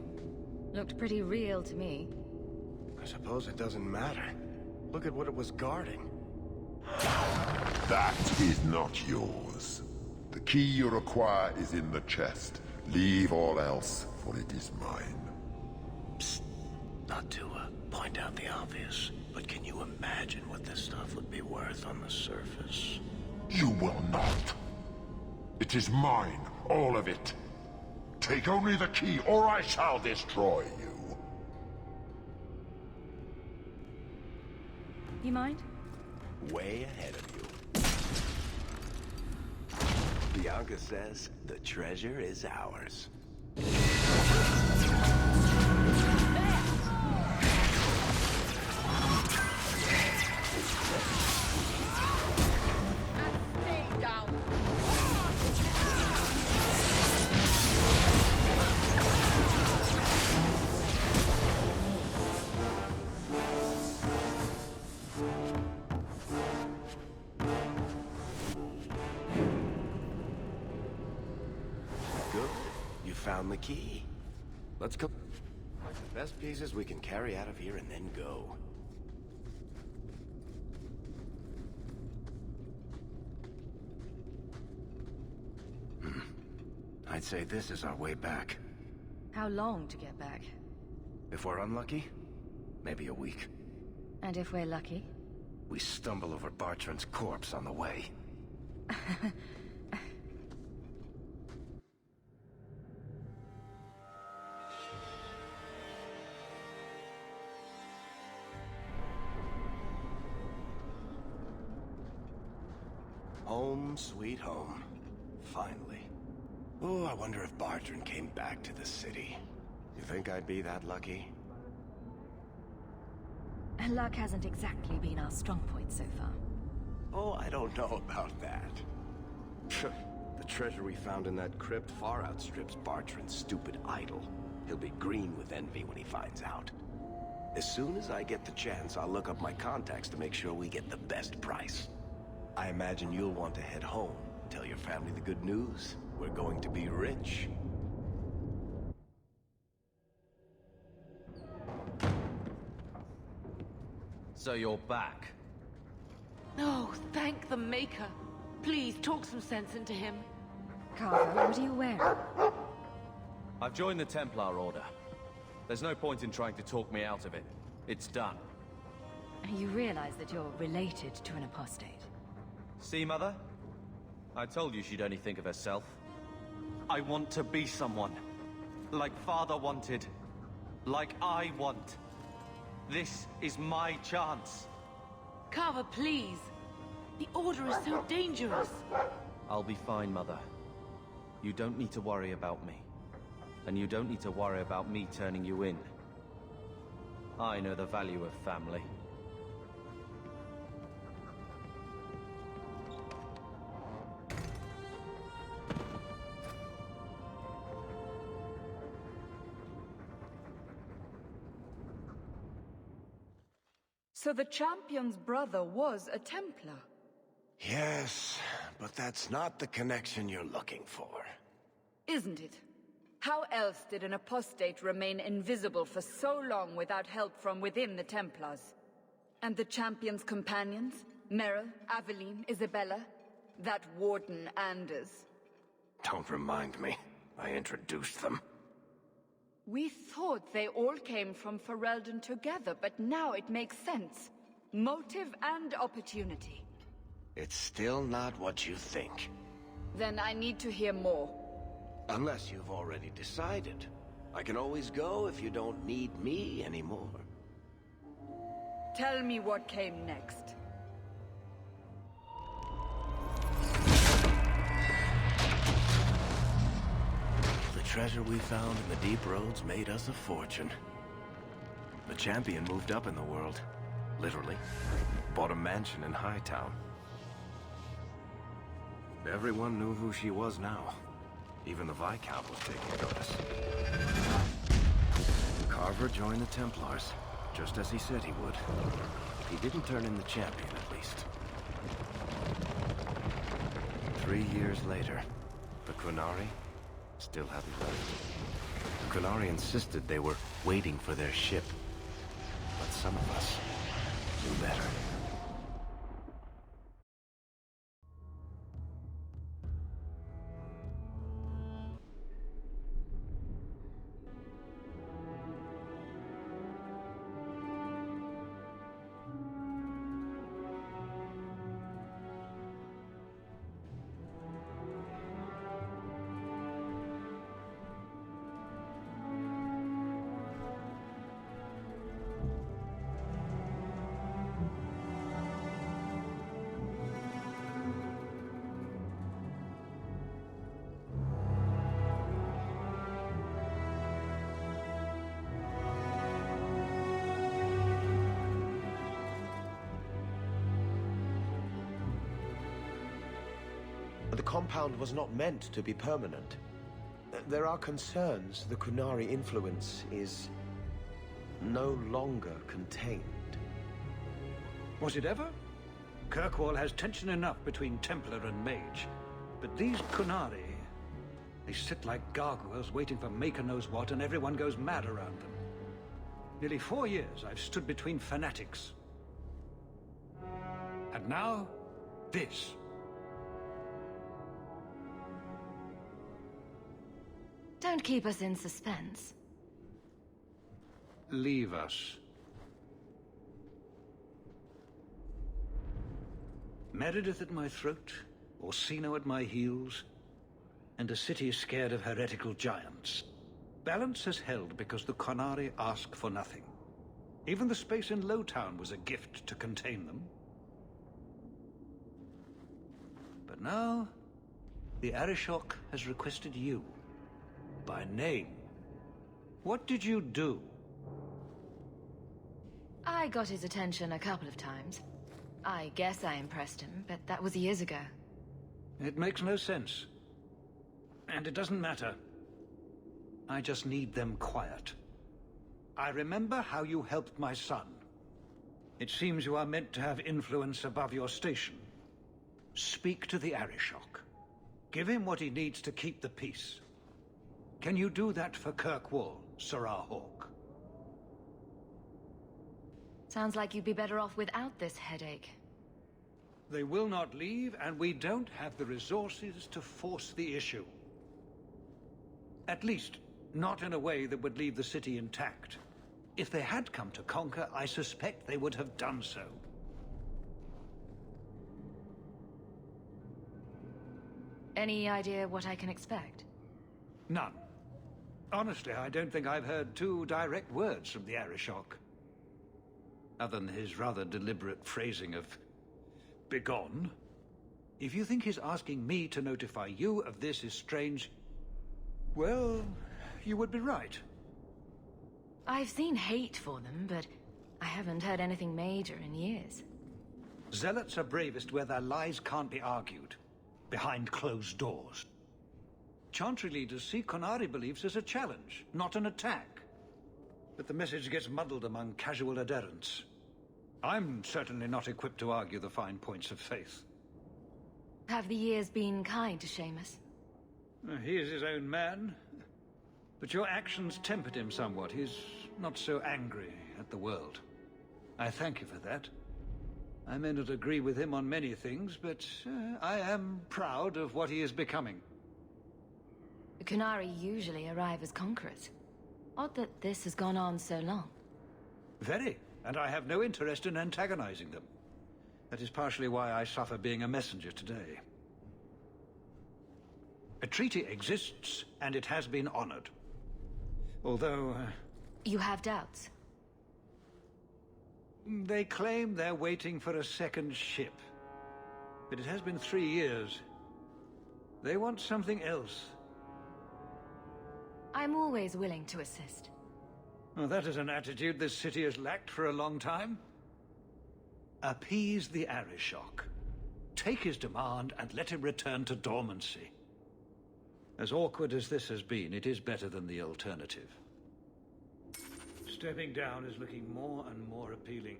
Looked pretty real to me. I suppose it doesn't matter. Look at what it was guarding. That is not yours. The key you require is in the chest. Leave all else, for it is mine. Psst. Not to point out the obvious, but can you imagine what this stuff would be worth on the surface? You will not. It is mine, all of it. Take only the key, or I shall destroy you. You mind? Way ahead of you. Bianca says the treasure is ours. Stay down. Good. You found the key. Let's go. The best pieces we can carry out of here and then go. I'd say this is our way back. How long to get back? If we're unlucky, maybe a week. And if we're lucky? We stumble over Bartrand's corpse on the way. Home, sweet home. Finally. Oh, I wonder if Bartrand came back to the city. You think I'd be that lucky? Luck hasn't exactly been our strong point so far. Oh, I don't know about that. The treasure we found in that crypt far outstrips Bartrand's stupid idol. He'll be green with envy when he finds out. As soon as I get the chance, I'll look up my contacts to make sure we get the best price. I imagine you'll want to head home, tell your family the good news. We're going to be rich. So you're back. No, thank the Maker. Please, talk some sense into him. Carver, what are you wearing? I've joined the Templar Order. There's no point in trying to talk me out of it. It's done. You realize that you're related to an apostate. See, Mother? I told you she'd only think of herself. I want to be someone. Like Father wanted. Like I want. This is my chance. Carver, please. The Order is so dangerous. I'll be fine, Mother. You don't need to worry about me. And you don't need to worry about me turning you in. I know the value of family. So the champion's brother was a Templar? Yes, but that's not the connection you're looking for. Isn't it? How else did an apostate remain invisible for so long without help from within the Templars? And the champion's companions? Merrill, Aveline, Isabella? That Warden Anders? Don't remind me. I introduced them. We thought they all came from Ferelden together, but now it makes sense. Motive and opportunity. It's still not what you think. Then I need to hear more. Unless you've already decided. I can always go if you don't need me anymore. Tell me what came next. The treasure we found in the deep roads made us a fortune. The champion moved up in the world. Literally. Bought a mansion in Hightown. Everyone knew who she was now. Even the Viscount was taking notice. Carver joined the Templars, just as he said he would. He didn't turn in the champion, at least. 3 years later, the Qunari still hadn't left. The Qunari insisted they were waiting for their ship. But some of us knew better. compound was not meant to be permanent. There are concerns the Qunari influence is no longer contained. Was it ever? Kirkwall has tension enough between Templar and Mage. But these Qunari, they sit like gargoyles waiting for Maker knows what, and everyone goes mad around them. Nearly 4 years I've stood between fanatics. And now, this. Don't keep us in suspense. Leave us. Meredith at my throat, Orsino at my heels, and a city scared of heretical giants. Balance has held because the Qunari ask for nothing. Even the space in Lowtown was a gift to contain them. But now, the Arishok has requested you. By name. What did you do? I got his attention a couple of times. I guess I impressed him, but that was years ago. It makes no sense. And it doesn't matter. I just need them quiet. I remember how you helped my son. It seems you are meant to have influence above your station. Speak to the Arishok. Give him what he needs to keep the peace. Can you do that for Kirkwall, Sarah Hawke? Sounds like you'd be better off without this headache. They will not leave, and we don't have the resources to force the issue. At least, not in a way that would leave the city intact. If they had come to conquer, I suspect they would have done so. Any idea what I can expect? None. Honestly, I don't think I've heard 2 direct words from the Arishok. Other than his rather deliberate phrasing of begone. If you think his asking me to notify you of this is strange, well, you would be right. I've seen hate for them, but I haven't heard anything major in years. Zealots are bravest where their lies can't be argued, behind closed doors. Chantry leaders see Qunari beliefs as a challenge, not an attack. But the message gets muddled among casual adherents. I'm certainly not equipped to argue the fine points of faith. Have the years been kind to Seamus? He is his own man. But your actions tempered him somewhat. He's not so angry at the world. I thank you for that. I may not agree with him on many things, but I am proud of what he is becoming. The Qunari usually arrive as conquerors. Odd that this has gone on so long. Very, and I have no interest in antagonizing them. That is partially why I suffer being a messenger today. A treaty exists, and it has been honored. Although... You have doubts? They claim they're waiting for a second ship. But it has been 3 years. They want something else. I'm always willing to assist. Well, that is an attitude this city has lacked for a long time. Appease the Arishok. Take his demand and let him return to dormancy. As awkward as this has been, it is better than the alternative. Stepping down is looking more and more appealing.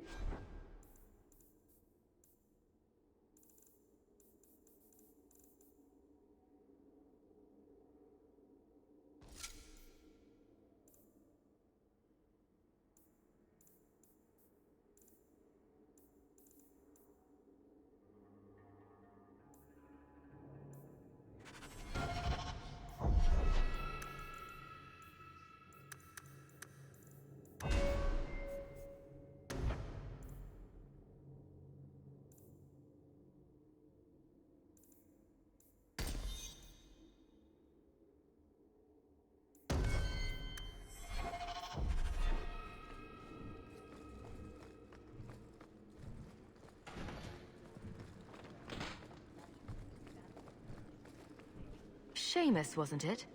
Seamus, wasn't it?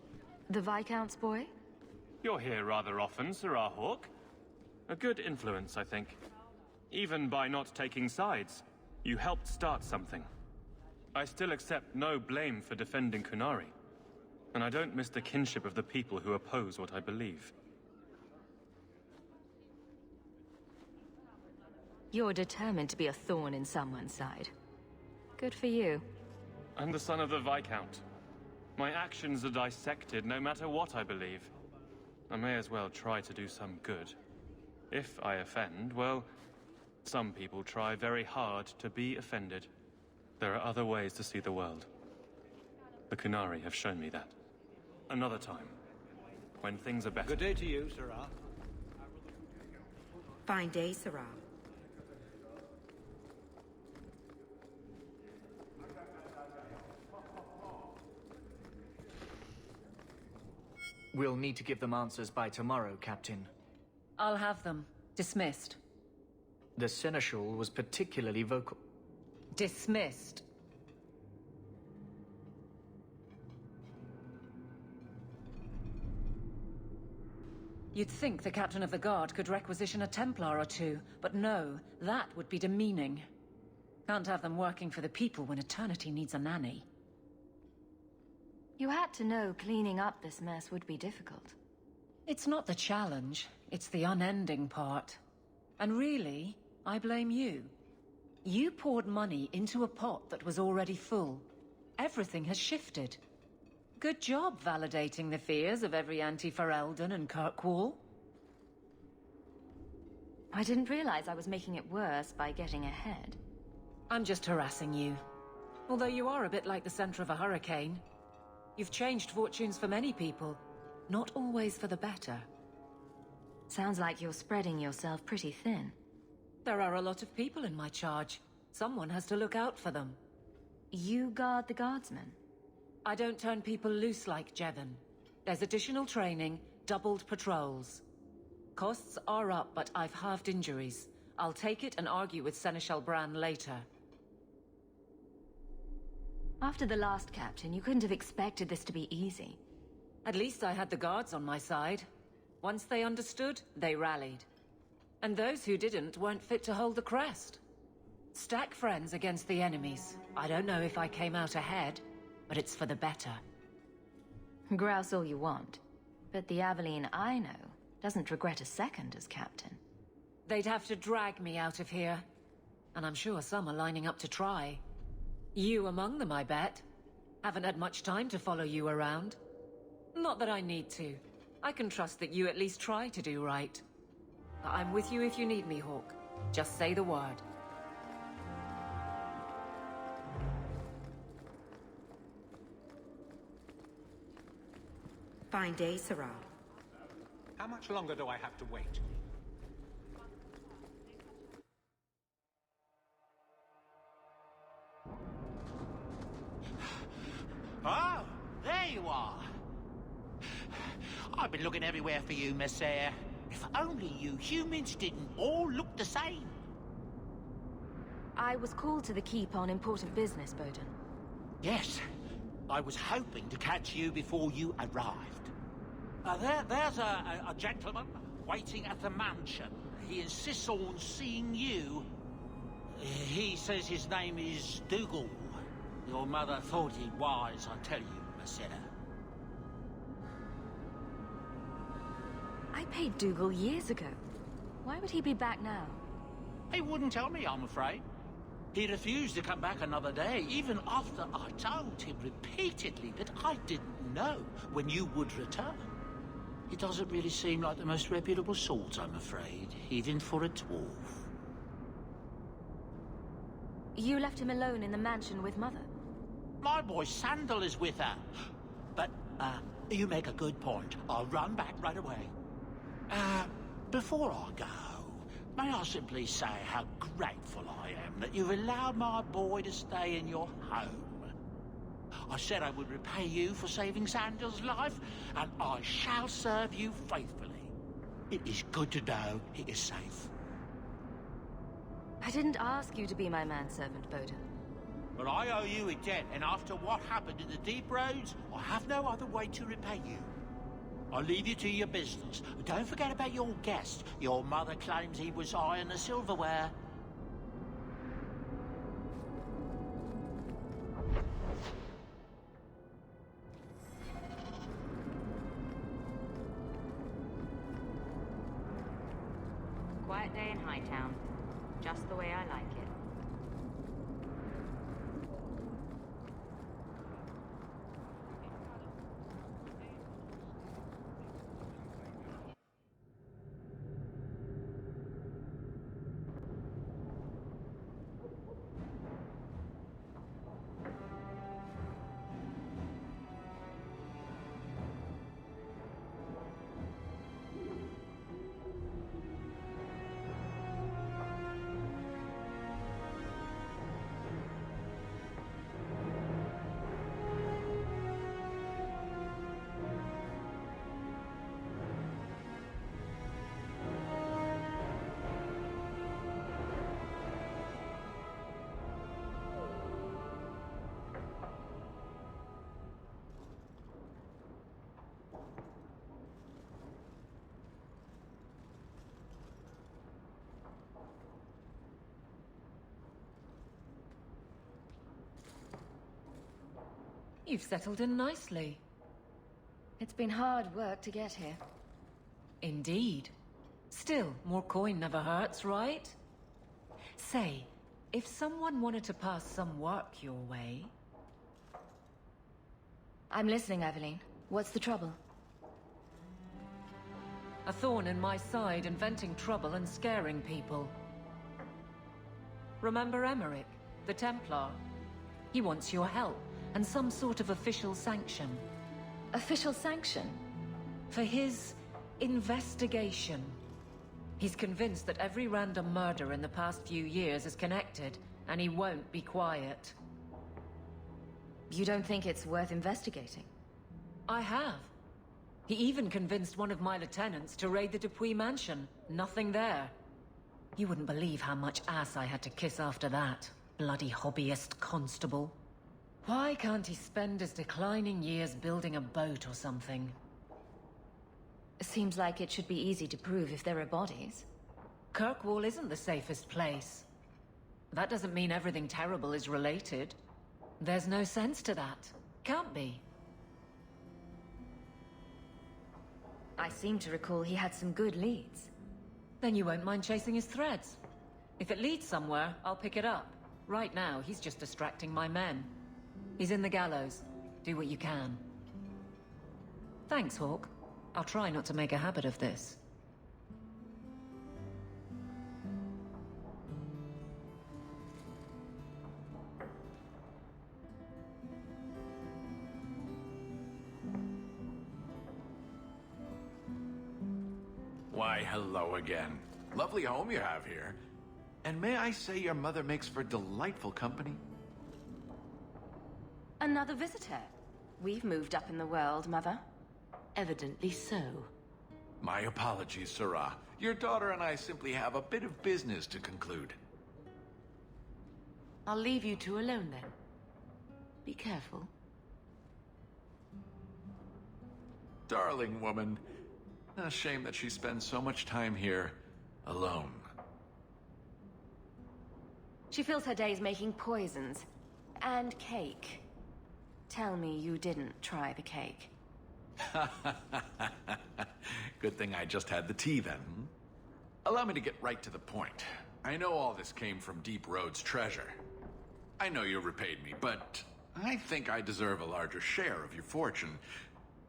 The Viscount's boy? You're here rather often, Sarah Hawke. A good influence, I think. Even by not taking sides, you helped start something. I still accept no blame for defending Kunari. And I don't miss the kinship of the people who oppose what I believe. You're determined to be a thorn in someone's side. Good for you. I'm the son of the Viscount. My actions are dissected no matter what I believe. I may as well try to do some good. If I offend, well, some people try very hard to be offended. There are other ways to see the world. The Kunari have shown me that. Another time, when things are better. Good day to you, Sarah. Fine day, Sarah. We'll need to give them answers by tomorrow, Captain. I'll have them. Dismissed. The Seneschal was particularly vocal. Dismissed. You'd think the Captain of the Guard could requisition a Templar or two, but no, that would be demeaning. Can't have them working for the people when eternity needs a nanny. You had to know cleaning up this mess would be difficult. It's not the challenge, it's the unending part. And really, I blame you. You poured money into a pot that was already full. Everything has shifted. Good job validating the fears of every anti-Ferelden and Kirkwall. I didn't realize I was making it worse by getting ahead. I'm just harassing you. Although you are a bit like the center of a hurricane. You've changed fortunes for many people, not always for the better. Sounds like you're spreading yourself pretty thin. There are a lot of people in my charge. Someone has to look out for them. You guard the guardsmen? I don't turn people loose like Jevon. There's additional training, doubled patrols. Costs are up, but I've halved injuries. I'll take it and argue with Seneschal Bran later. After the last captain, you couldn't have expected this to be easy. At least I had the guards on my side. Once they understood, they rallied. And those who didn't weren't fit to hold the crest. Stack friends against the enemies. I don't know if I came out ahead, but it's for the better. Grouse all you want, but the Aveline I know doesn't regret a second as captain. They'd have to drag me out of here. And I'm sure some are lining up to try. You among them, I bet. Haven't had much time to follow you around. Not that I need to. I can trust that you at least try to do right. I'm with you if you need me, Hawk. Just say the word. Fine day, Sarah. How much longer do I have to wait? Oh, there you are. I've been looking everywhere for you, Messiah. If only you humans didn't all look the same. I was called to the keep on important business, Bowden. Yes. I was hoping to catch you before you arrived. There's a gentleman waiting at the mansion. He insists on seeing you. He says his name is Dougal. Your mother thought it wise, I tell you, Messiah. I paid Dougal years ago. Why would he be back now? He wouldn't tell me, I'm afraid. He refused to come back another day, even after I told him repeatedly that I didn't know when you would return. He doesn't really seem like the most reputable sort, I'm afraid, even for a dwarf. You left him alone in the mansion with Mother? My boy Sandal is with her. But, you make a good point. I'll run back right away. Before I go, may I simply say how grateful I am that you've allowed my boy to stay in your home. I said I would repay you for saving Sandal's life, and I shall serve you faithfully. It is good to know he is safe. I didn't ask you to be my manservant, Bowden. But I owe you a debt, and after what happened in the Deep Roads, I have no other way to repay you. I'll leave you to your business. Don't forget about your guest. Your mother claims he was eyeing the silverware. quiet day in Hightown. Just the way I like it. You've settled in nicely. It's been hard work to get here. Indeed. Still, more coin never hurts, right? Say, if someone wanted to pass some work your way... I'm listening, Aveline. What's the trouble? A thorn in my side, inventing trouble and scaring people. Remember Emmerich, the Templar? He wants your help, and some sort of official sanction. Official sanction? For his investigation. He's convinced that every random murder in the past few years is connected, and he won't be quiet. You don't think it's worth investigating? I have. He even convinced one of my lieutenants to raid the Dupuis mansion. Nothing there. You wouldn't believe how much ass I had to kiss after that. Bloody hobbyist constable. Why can't he spend his declining years building a boat or something? Seems like it should be easy to prove if there are bodies. Kirkwall isn't the safest place. That doesn't mean everything terrible is related. There's no sense to that. Can't be. I seem to recall he had some good leads. Then you won't mind chasing his threads. If it leads somewhere, I'll pick it up. Right now, he's just distracting my men. He's in the gallows. Do what you can. Thanks, Hawk. I'll try not to make a habit of this. Why, hello again. Lovely home you have here. And may I say your mother makes for delightful company? Another visitor. We've moved up in the world, Mother. Evidently so. My apologies, Sarah. Your daughter and I simply have a bit of business to conclude. I'll leave you two alone then. Be careful. Darling woman. A shame that she spends so much time here alone. She fills her days making poisons and cake. Tell me you didn't try the cake. Good thing I just had the tea then. Allow me to get right to the point. I know all this came from Deep Road's treasure. I know you repaid me, but I think I deserve a larger share of your fortune.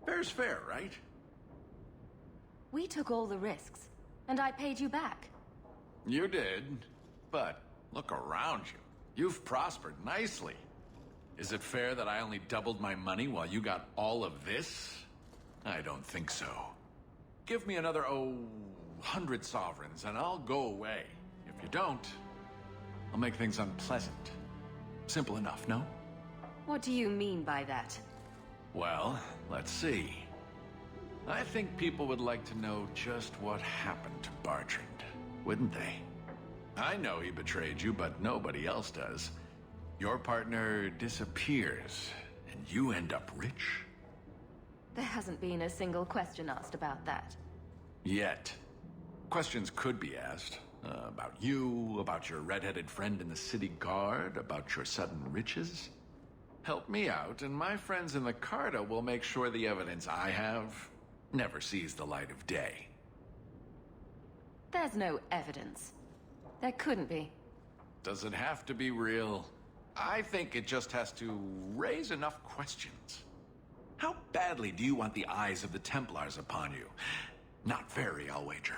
Fair's fair, right? We took all the risks, and I paid you back. You did, but look around you. You've prospered nicely. Is it fair that I only doubled my money while you got all of this? I don't think so. Give me another, 100 sovereigns, and I'll go away. If you don't, I'll make things unpleasant. Simple enough, no? What do you mean by that? Well, let's see. I think people would like to know just what happened to Bartrand, wouldn't they? I know he betrayed you, but nobody else does. Your partner disappears, and you end up rich? There hasn't been a single question asked about that. Yet. Questions could be asked. About you, about your red-headed friend in the city guard, about your sudden riches. Help me out, and my friends in the Carta will make sure the evidence I have never sees the light of day. There's no evidence. There couldn't be. Does it have to be real? I think it just has to raise enough questions. How badly do you want the eyes of the Templars upon you? Not very, I'll wager.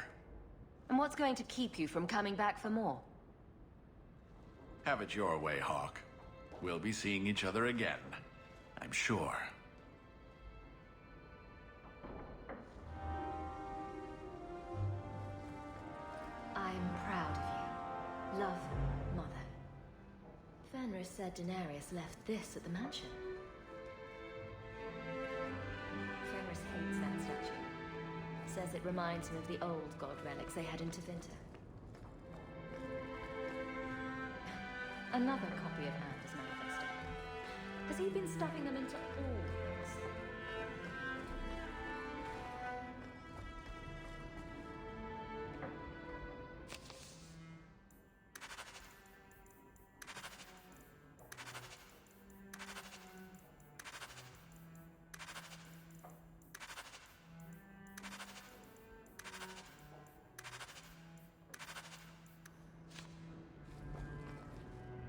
And what's going to keep you from coming back for more? Have it your way, Hawk. We'll be seeing each other again, I'm sure. I'm proud of you. Love, Mother. Fenris said Daenerys left this at the mansion. Fenris hates that statue. Says it reminds him of the old god relics they had in Tevinter. Another copy of Ham's manifesto. Has he been stuffing them into all things?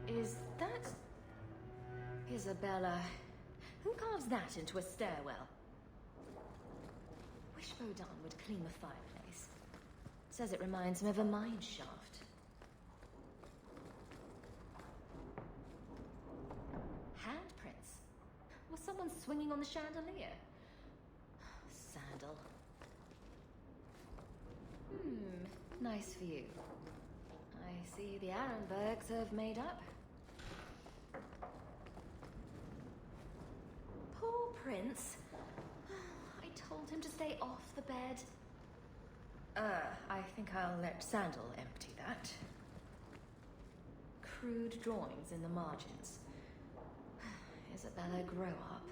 Is that... Isabella? Who carves that into a stairwell? Wish Vodan would clean the fireplace. Says it reminds him of a mine shaft. Handprints? Was someone swinging on the chandelier? Sandal. Nice view. I see the Arenbergs have made up. Poor Prince. I told him to stay off the bed. I think I'll let Sandal empty that. Crude drawings in the margins. Isabella, grow up.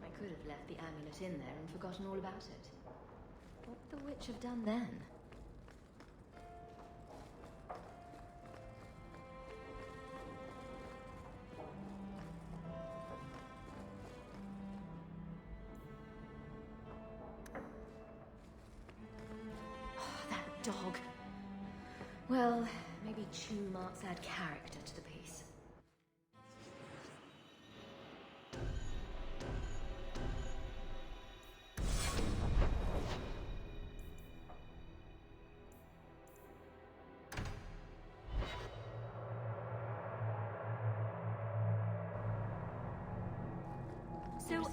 I could have left the amulet in there and forgotten all about it. What would the witch have done then? That dog. Well, maybe chew marks add character to the piece.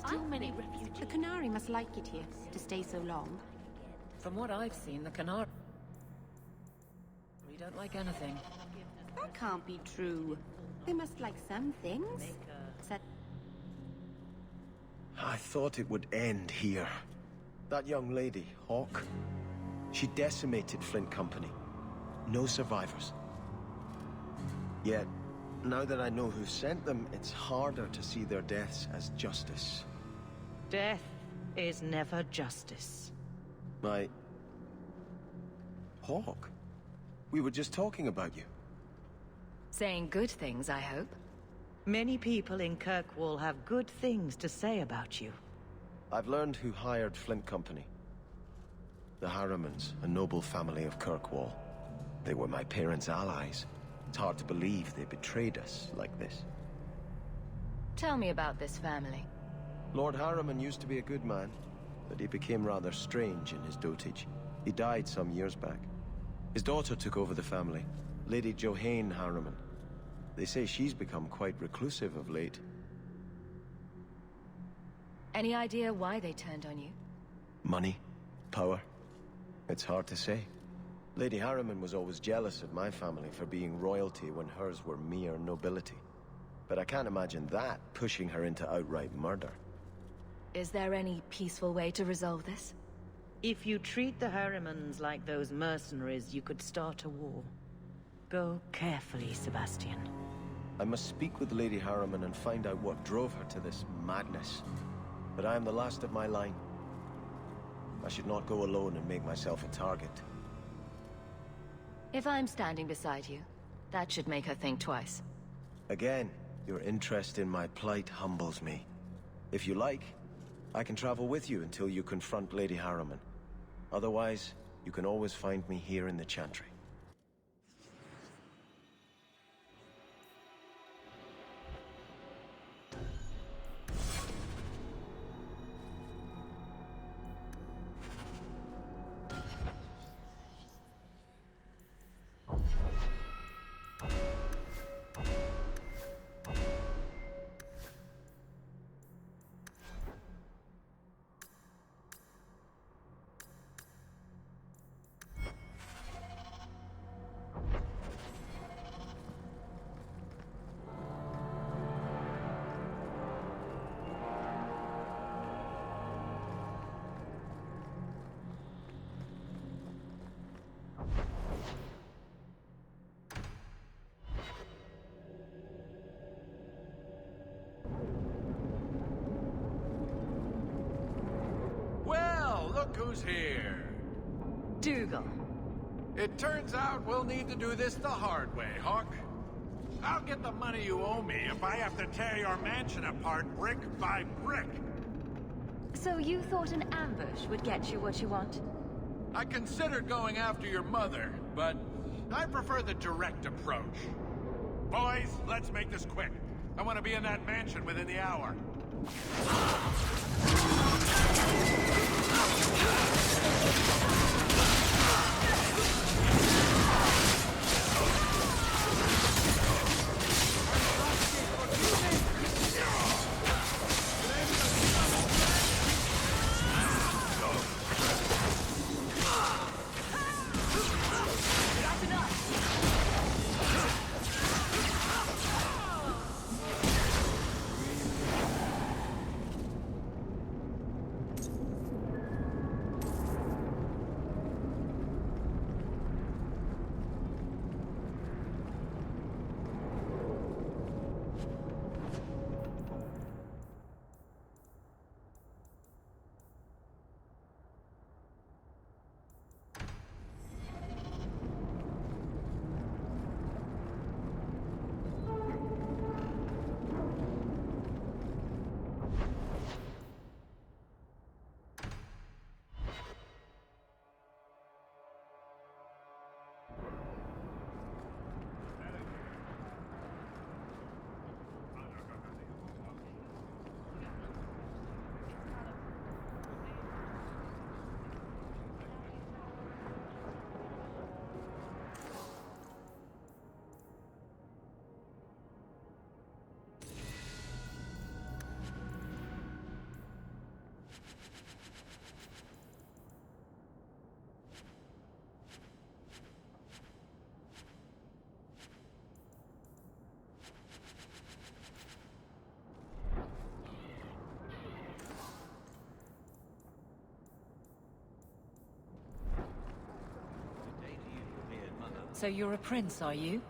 So many refugees. The Canary must like it here, to stay so long. From what I've seen, the Canary... We don't like anything. That can't be true. They must like some things. I thought it would end here. That young lady, Hawk, she decimated Flint Company. No survivors. Yet, now that I know who sent them, it's harder to see their deaths as justice. Death is never justice. Hawk? We were just talking about you. Saying good things, I hope. Many people in Kirkwall have good things to say about you. I've learned who hired Flint Company. The Harrimans, a noble family of Kirkwall. They were my parents' allies. It's hard to believe they betrayed us like this. Tell me about this family. Lord Harriman used to be a good man, but he became rather strange in his dotage. He died some years back. His daughter took over the family, Lady Johanne Harriman. They say she's become quite reclusive of late. Any idea why they turned on you? Money? Power? It's hard to say. Lady Harriman was always jealous of my family for being royalty when hers were mere nobility. But I can't imagine that pushing her into outright murder. Is there any peaceful way to resolve this? If you treat the Harrimans like those mercenaries, you could start a war. Go carefully, Sebastian. I must speak with Lady Harriman and find out what drove her to this madness. But I am the last of my line. I should not go alone and make myself a target. If I'm standing beside you, that should make her think twice. Again, your interest in my plight humbles me. If you like, I can travel with you until you confront Lady Harriman. Otherwise, you can always find me here in the Chantry. Well, look who's here. Dougal. It turns out we'll need to do this the hard way, Hawk. I'll get the money you owe me if I have to tear your mansion apart brick by brick. So you thought an ambush would get you what you want? I considered going after your mother, but I prefer the direct approach. Boys, let's make this quick. I want to be in that mansion within the hour. So you're a prince, are you?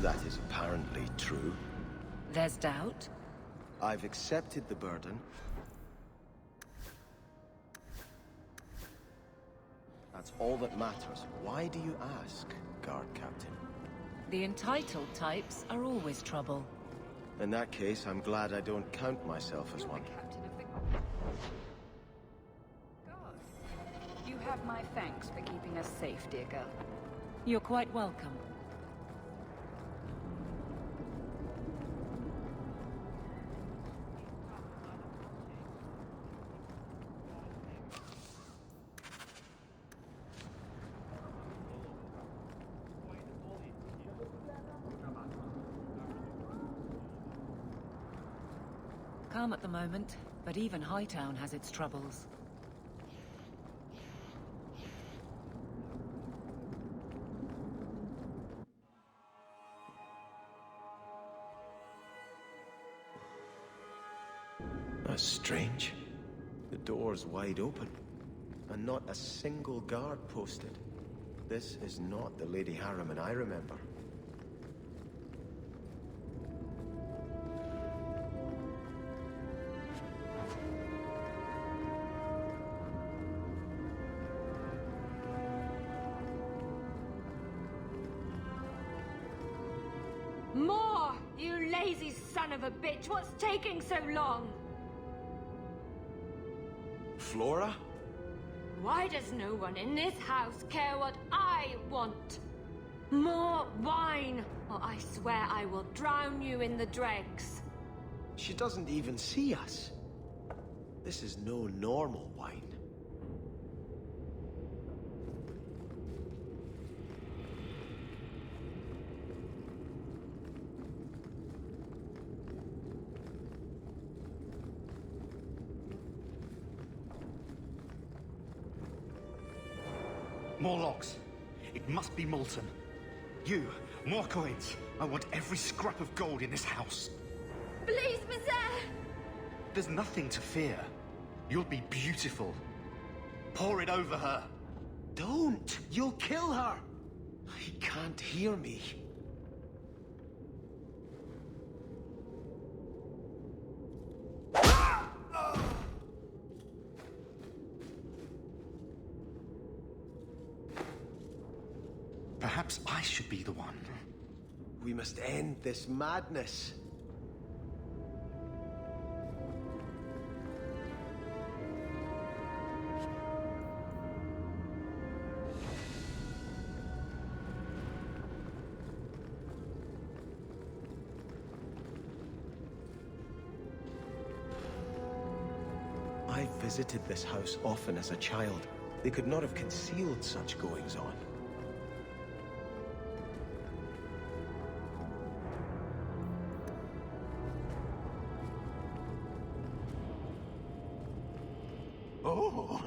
That is apparently true. There's doubt? I've accepted the burden. That's all that matters. Why do you ask, guard captain? The entitled types are always trouble. In that case, I'm glad I don't count myself as one. You have my thanks for keeping us safe, dear girl. You're quite welcome. Calm at the moment, but even Hightown has its troubles. That's strange. The door's wide open, and not a single guard posted. This is not the Lady Harriman I remember. You lazy son of a bitch! What's taking so long? Flora? Why does no one in this house care what I want? More wine, or I swear I will drown you in the dregs. She doesn't even see us. This is no normal wine. More logs. It must be molten. You, more coins. I want every scrap of gold in this house. Please, Misère! There's nothing to fear. You'll be beautiful. Pour it over her. Don't! You'll kill her! He can't hear me. Perhaps I should be the one. We must end this madness. I visited this house often as a child. They could not have concealed such goings-on. Oh,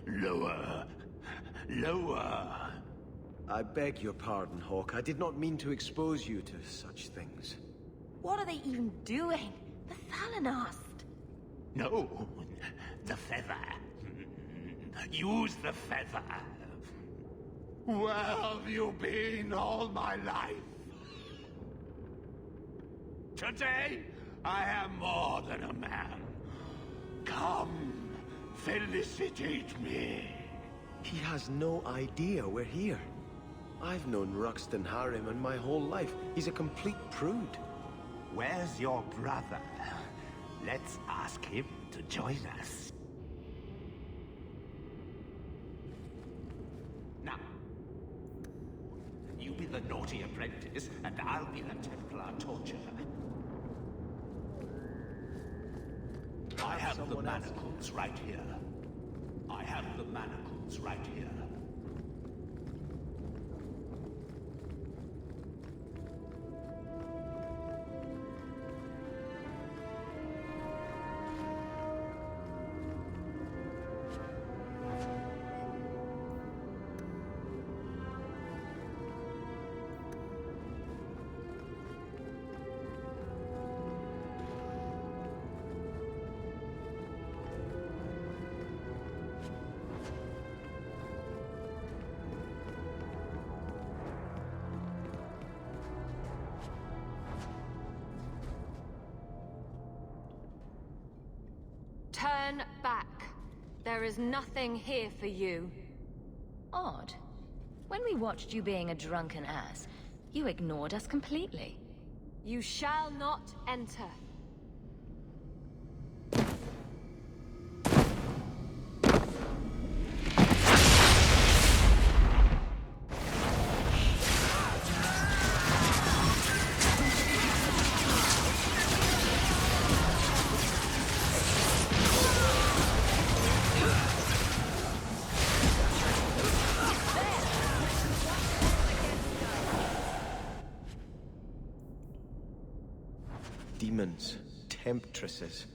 lower, lower. I beg your pardon, Hawk. I did not mean to expose you to such things. What are they even doing? The Thalanast! No, the feather. Use the feather. Where have you been all my life? Today, I am more than a man. Come, felicitate me. He has no idea we're here. I've known Ruxton Harriman my whole life. He's a complete prude. Where's your brother? Let's ask him to join us. Now, you be the naughty apprentice, and I'll be the Templar torturer. I have the manacles right here. I have the manacles right here. Turn back. There is nothing here for you. Odd. When we watched you being a drunken ass, you ignored us completely. You shall not enter. Demons, temptresses.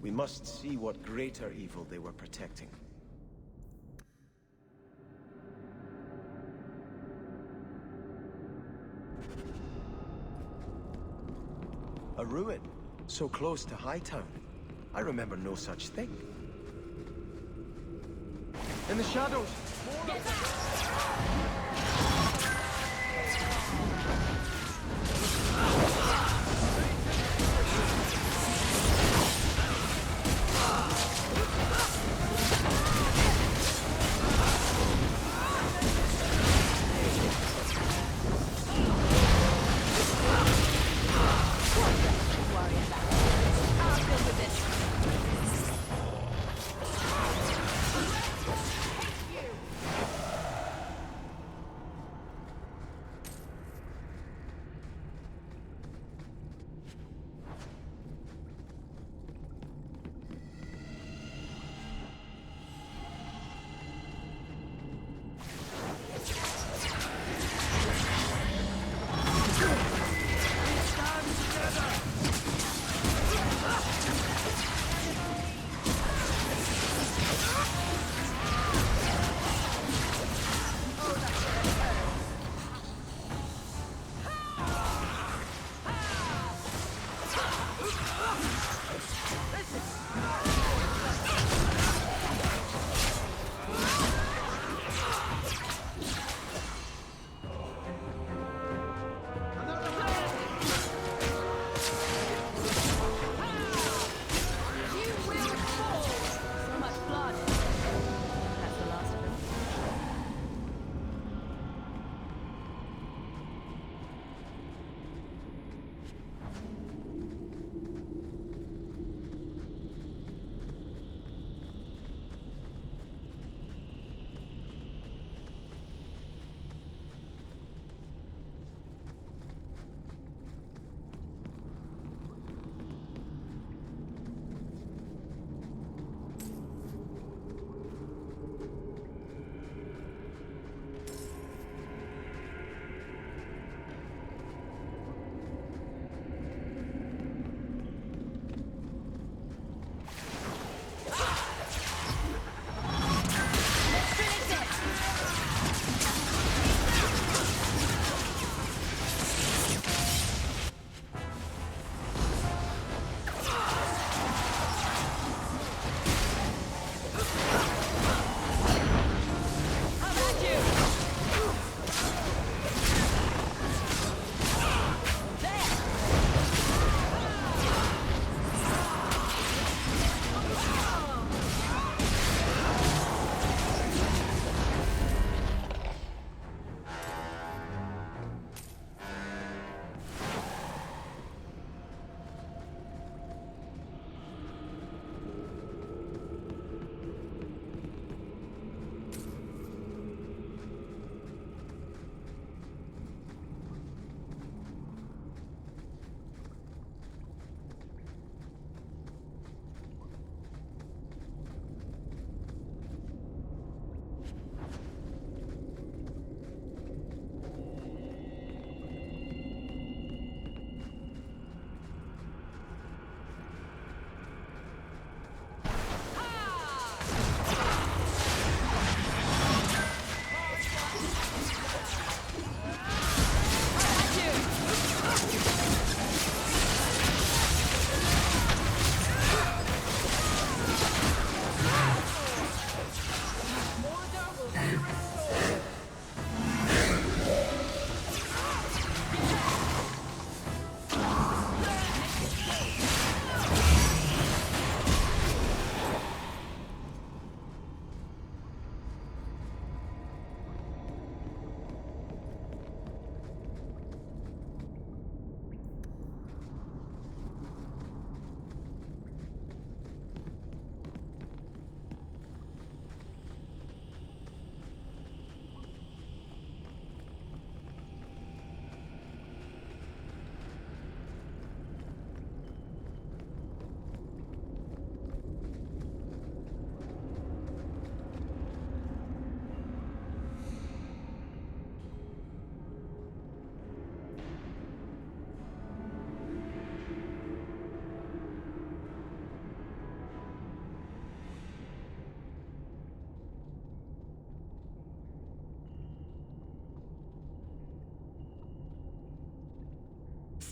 We must see what greater evil they were protecting. A ruin, so close to Hightown. I remember no such thing. In the shadows!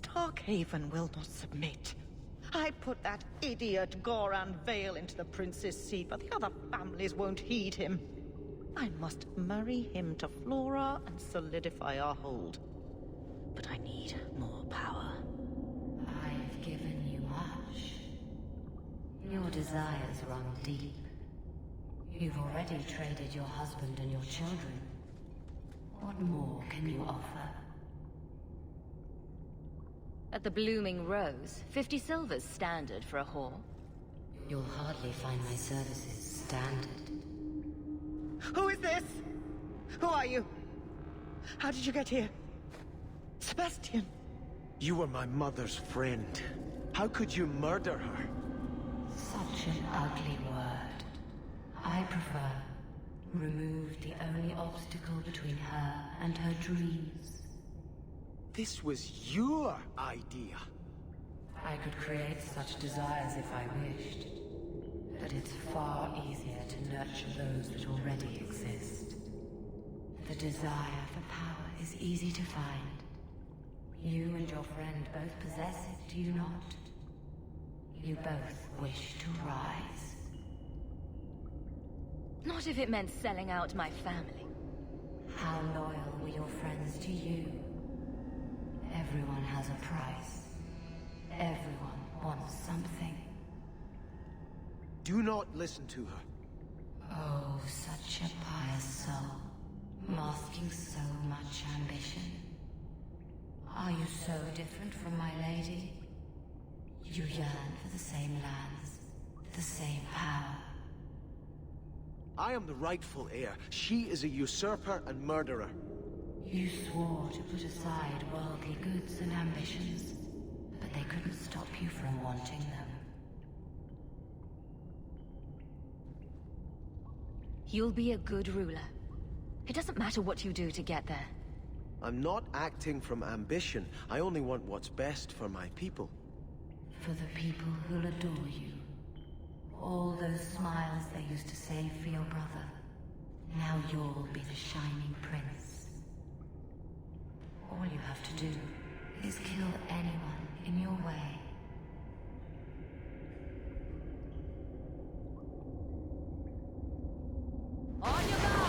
Starkhaven will not submit. I put that idiot Goran Vale into the prince's seat, but the other families won't heed him. I must marry him to Flora and solidify our hold. But I need more power. I've given you much. Your desires run deep. You've already traded your husband and your children. What more can you offer? At the Blooming Rose, 50 silvers standard for a whore. You'll hardly find my services standard. Who is this? Who are you? How did you get here? Sebastian! You were my mother's friend. How could you murder her? Such an ugly word. I prefer remove the only obstacle between her and her dreams. This was your idea. I could create such desires if I wished. But it's far easier to nurture those that already exist. The desire for power is easy to find. You and your friend both possess it, do you not? You both wish to rise. Not if it meant selling out my family. How loyal were your friends to you? Everyone has a price. Everyone wants something. Do not listen to her. Oh, such a pious soul, masking so much ambition. Are you so different from my lady? You yearn for the same lands, the same power. I am the rightful heir. She is a usurper and murderer. You swore to put aside worldly goods and ambitions, but they couldn't stop you from wanting them. You'll be a good ruler. It doesn't matter what you do to get there. I'm not acting from ambition. I only want what's best for my people. For the people who'll adore you. All those smiles they used to save for your brother. Now you'll be the shining prince. All you have to do is kill anyone in your way. On your guard!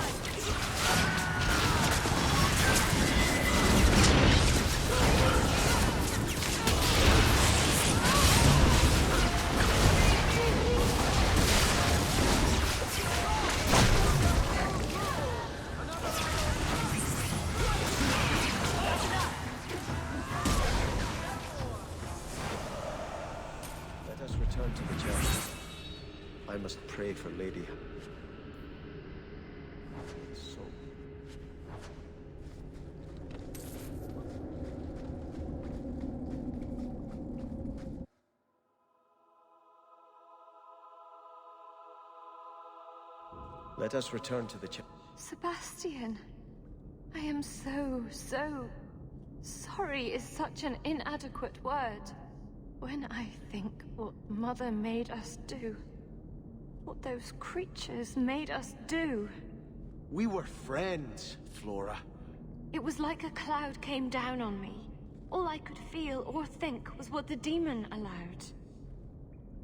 Let us return to the church. I must pray for Lady. So. Let us return to the church. Sebastian, I am so sorry is such an inadequate word. When I think what Mother made us do, what those creatures made us do. We were friends, Flora. It was like a cloud came down on me. All I could feel or think was what the demon allowed.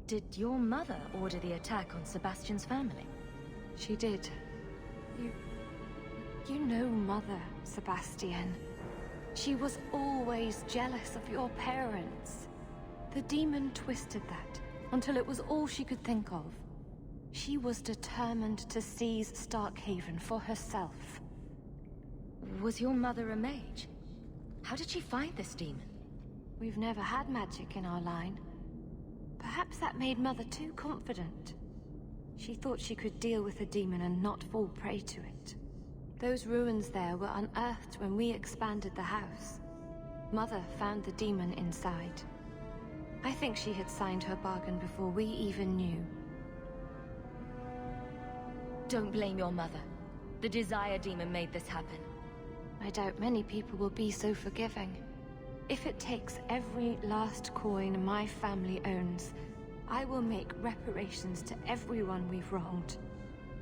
Did your mother order the attack on Sebastian's family? She did. You know Mother, Sebastian. She was always jealous of your parents. The demon twisted that until it was all she could think of. She was determined to seize Starkhaven for herself. Was your mother a mage? How did she find this demon? We've never had magic in our line. Perhaps that made Mother too confident. She thought she could deal with the demon and not fall prey to it. Those ruins there were unearthed when we expanded the house. Mother found the demon inside. I think she had signed her bargain before we even knew. Don't blame your mother. The Desire Demon made this happen. I doubt many people will be so forgiving. If it takes every last coin my family owns, I will make reparations to everyone we've wronged.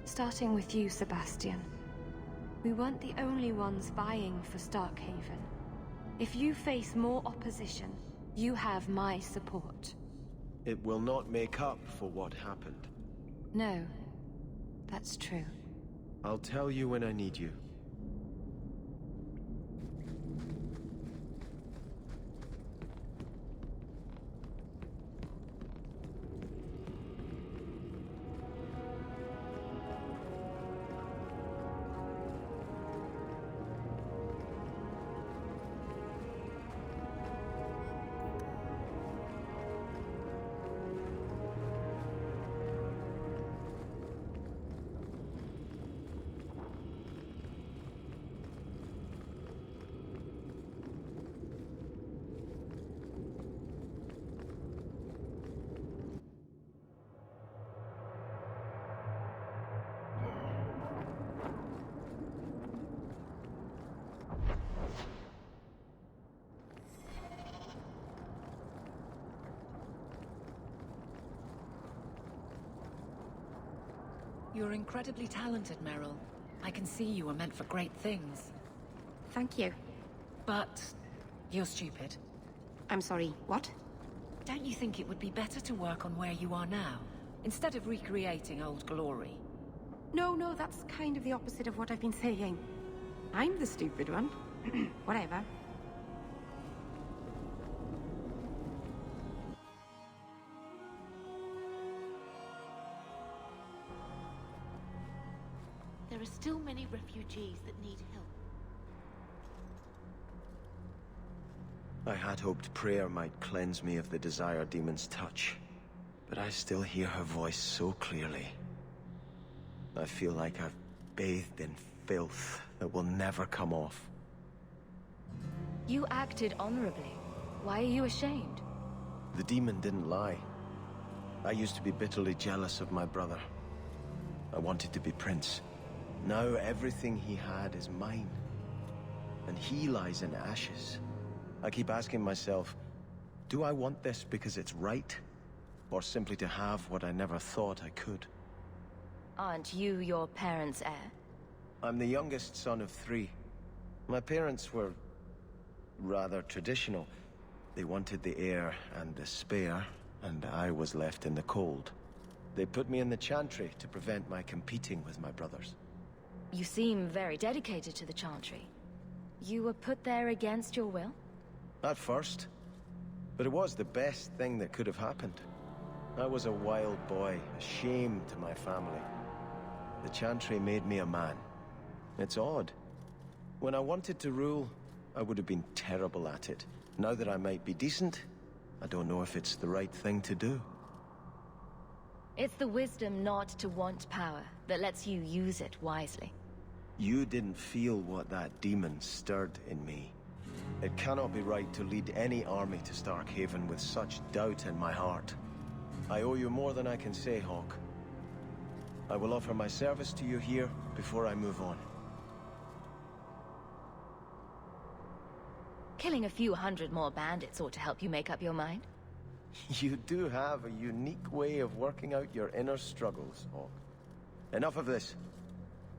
Starting with you, Sebastian. We weren't the only ones vying for Starkhaven. If you face more opposition, you have my support. It will not make up for what happened. No, that's true. I'll tell you when I need you. You're incredibly talented, Meryl. I can see you were meant for great things. Thank you. But you're stupid. I'm sorry, what? Don't you think it would be better to work on where you are now, instead of recreating old glory? No, that's kind of the opposite of what I've been saying. I'm the stupid one. Whatever. There are still many refugees that need help. I had hoped prayer might cleanse me of the Desire Demon's touch, but I still hear her voice so clearly. I feel like I've bathed in filth that will never come off. You acted honorably. Why are you ashamed? The demon didn't lie. I used to be bitterly jealous of my brother. I wanted to be prince. Now everything he had is mine. And he lies in ashes. I keep asking myself, do I want this because it's right? Or simply to have what I never thought I could? Aren't you your parents' heir? I'm the youngest son of 3. My parents were rather traditional. They wanted the heir and the spare, and I was left in the cold. They put me in the Chantry to prevent my competing with my brothers. You seem very dedicated to the Chantry. You were put there against your will? At first. But it was the best thing that could have happened. I was a wild boy, a shame to my family. The Chantry made me a man. It's odd. When I wanted to rule, I would have been terrible at it. Now that I might be decent, I don't know if it's the right thing to do. It's the wisdom not to want power that lets you use it wisely. You didn't feel what that demon stirred in me. It cannot be right to lead any army to Starkhaven with such doubt in my heart. I owe you more than I can say, Hawk. I will offer my service to you here before I move on. Killing a few hundred more bandits ought to help you make up your mind. You do have a unique way of working out your inner struggles, Hawk. Enough of this.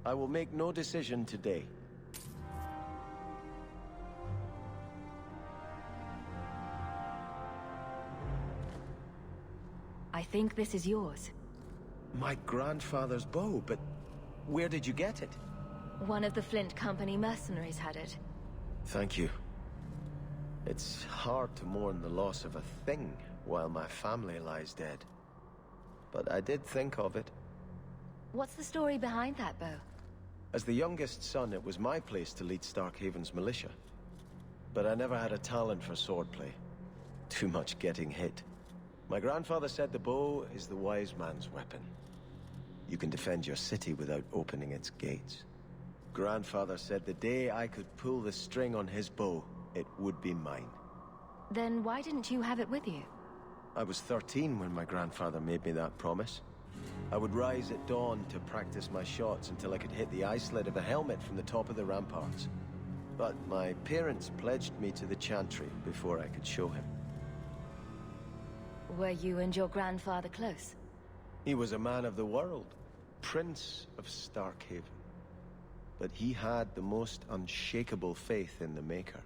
I will make no decision today. I think this is yours. My grandfather's bow, but where did you get it? One of the Flint Company mercenaries had it. Thank you. It's hard to mourn the loss of a thing while my family lies dead. But I did think of it. What's the story behind that bow? As the youngest son, it was my place to lead Starkhaven's militia. But I never had a talent for swordplay. Too much getting hit. My grandfather said the bow is the wise man's weapon. You can defend your city without opening its gates. Grandfather said the day I could pull the string on his bow, it would be mine. Then why didn't you have it with you? I was 13 when my grandfather made me that promise. I would rise at dawn to practice my shots until I could hit the eye slit of a helmet from the top of the ramparts. But my parents pledged me to the Chantry before I could show him. Were you and your grandfather close? He was a man of the world, Prince of Starkhaven. But he had the most unshakable faith in the Maker.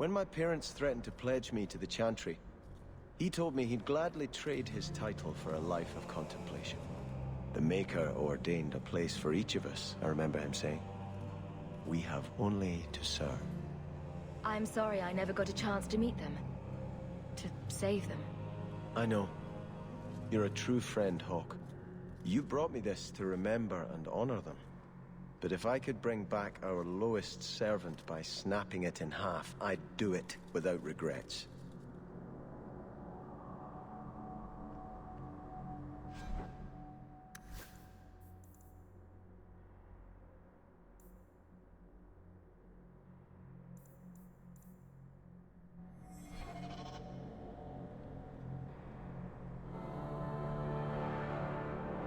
When my parents threatened to pledge me to the Chantry, he told me he'd gladly trade his title for a life of contemplation. The Maker ordained a place for each of us, I remember him saying. We have only to serve. I'm sorry I never got a chance to meet them. To save them. I know. You're a true friend, Hawk. You brought me this to remember and honor them. But if I could bring back our lowest servant by snapping it in half, I'd do it without regrets.